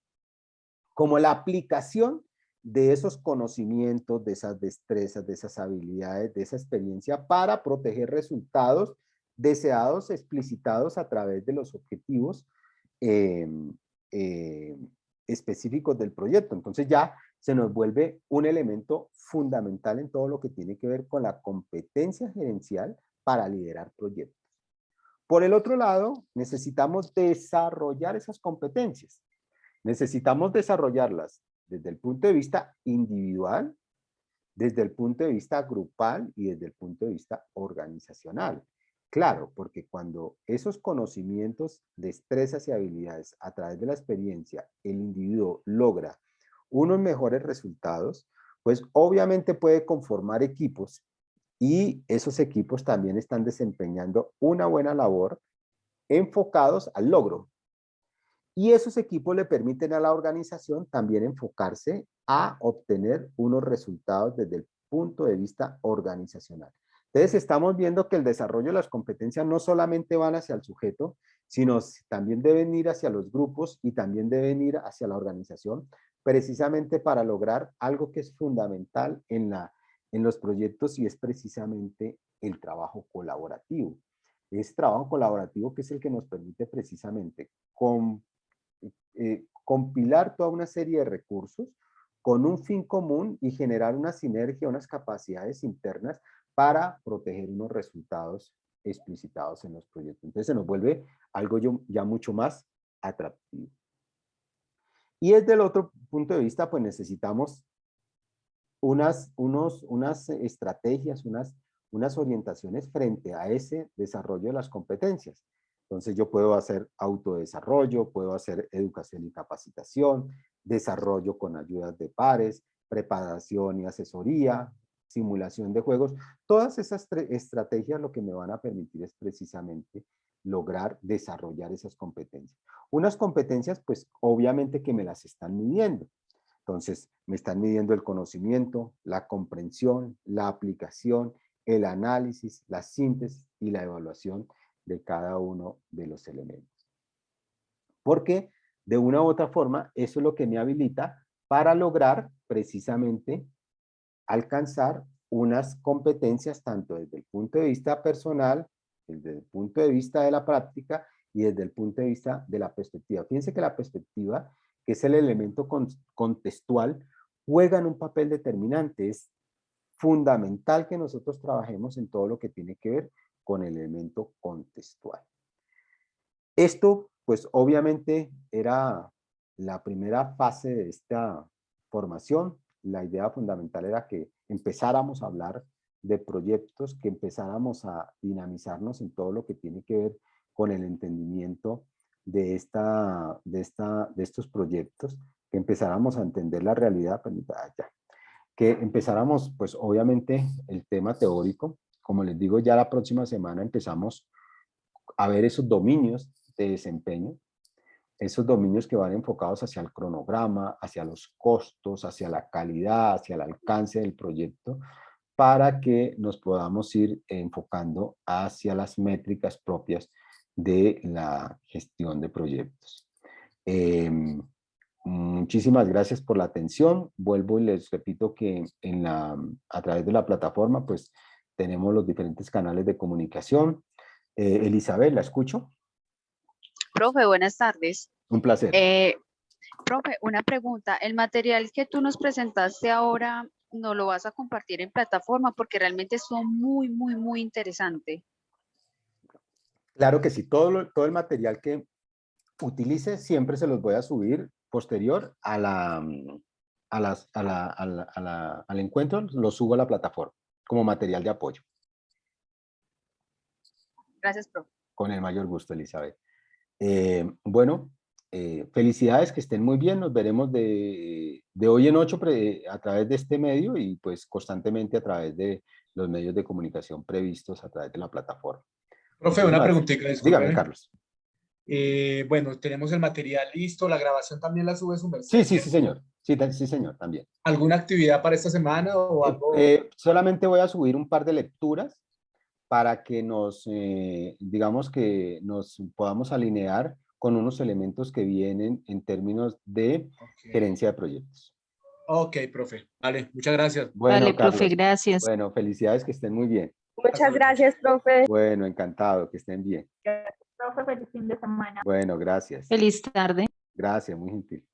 como la aplicación de esos conocimientos, de esas destrezas, de esas habilidades, de esa experiencia para proteger resultados deseados, explicitados a través de los objetivos específicos del proyecto. Entonces ya se nos vuelve un elemento fundamental en todo lo que tiene que ver con la competencia gerencial para liderar proyectos. Por el otro lado, necesitamos desarrollar esas competencias. Necesitamos desarrollarlas desde el punto de vista individual, desde el punto de vista grupal y desde el punto de vista organizacional. Claro, porque cuando esos conocimientos, destrezas y habilidades a través de la experiencia el individuo logra unos mejores resultados, pues obviamente puede conformar equipos y esos equipos también están desempeñando una buena labor enfocados al logro. Y esos equipos le permiten a la organización también enfocarse a obtener unos resultados desde el punto de vista organizacional. Entonces estamos viendo que el desarrollo de las competencias no solamente van hacia el sujeto, sino también deben ir hacia los grupos y también deben ir hacia la organización, precisamente para lograr algo que es fundamental en los proyectos y es precisamente el trabajo colaborativo. Es trabajo colaborativo que es el que nos permite precisamente compilar toda una serie de recursos con un fin común y generar una sinergia, unas capacidades internas para proteger unos resultados explicitados en los proyectos. Entonces se nos vuelve algo ya mucho más atractivo. Y desde el otro punto de vista, pues necesitamos unas estrategias, unas orientaciones frente a ese desarrollo de las competencias. Entonces yo puedo hacer autodesarrollo, puedo hacer educación y capacitación, desarrollo con ayudas de pares, preparación y asesoría, simulación de juegos. Todas esas estrategias lo que me van a permitir es precisamente lograr desarrollar esas competencias. Unas competencias pues obviamente que me las están midiendo. Entonces, me están midiendo el conocimiento, la comprensión, la aplicación, el análisis, la síntesis y la evaluación de cada uno de los elementos. Porque de una u otra forma, eso es lo que me habilita para lograr precisamente alcanzar unas competencias tanto desde el punto de vista personal, desde el punto de vista de la práctica y desde el punto de vista de la perspectiva. Fíjense que la perspectiva, que es el elemento contextual, juega un papel determinante. Es fundamental que nosotros trabajemos en todo lo que tiene que ver con el elemento contextual. Esto, pues obviamente, era la primera fase de esta formación. La idea fundamental era que empezáramos a hablar de proyectos, que empezáramos a dinamizarnos en todo lo que tiene que ver con el entendimiento de estos proyectos, que empezáramos a entender la realidad, que empezáramos, pues obviamente, el tema teórico. Como les digo, ya la próxima semana empezamos a ver esos dominios de desempeño, esos dominios que van enfocados hacia el cronograma, hacia los costos, hacia la calidad, hacia el alcance del proyecto, para que nos podamos ir enfocando hacia las métricas propias de la gestión de proyectos. Muchísimas gracias por la atención. Vuelvo y les repito que a través de la plataforma pues tenemos los diferentes canales de comunicación. Elizabeth, ¿la escucho? Profe, buenas tardes. Un placer. Profe, una pregunta. El material que tú nos presentaste ahora, ¿no lo vas a compartir en plataforma? Porque realmente son muy interesante. Claro que sí. Todo el material que utilice siempre se los voy a subir posterior al encuentro, lo subo a la plataforma como material de apoyo. Gracias, profe. Con el mayor gusto, Elizabeth. Bueno, felicidades, que estén muy bien. Nos veremos de hoy en 8 a través de este medio y pues constantemente a través de los medios de comunicación previstos a través de la plataforma. Profe, una preguntita, Dígame, discúlpeme. Carlos. Bueno, tenemos el material listo, la grabación también la sube su merced, Sí, ¿cierto? señor. Sí, señor, también. ¿Alguna actividad para esta semana o algo? Solamente voy a subir un par de lecturas para que digamos que nos podamos alinear con unos elementos que vienen en términos de gerencia de proyectos. Ok, profe. Vale, muchas gracias. Bueno, Vale, Carlos, profe, gracias. bueno, felicidades, que estén muy bien. Muchas gracias, profe. Bueno, encantado, que estén bien. Profe, feliz fin de semana. Bueno, gracias. Feliz tarde. Gracias, muy gentil.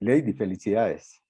Lady, felicidades.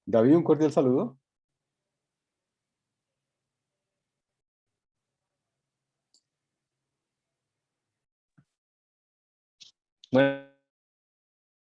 David, un cordial saludo. Bueno,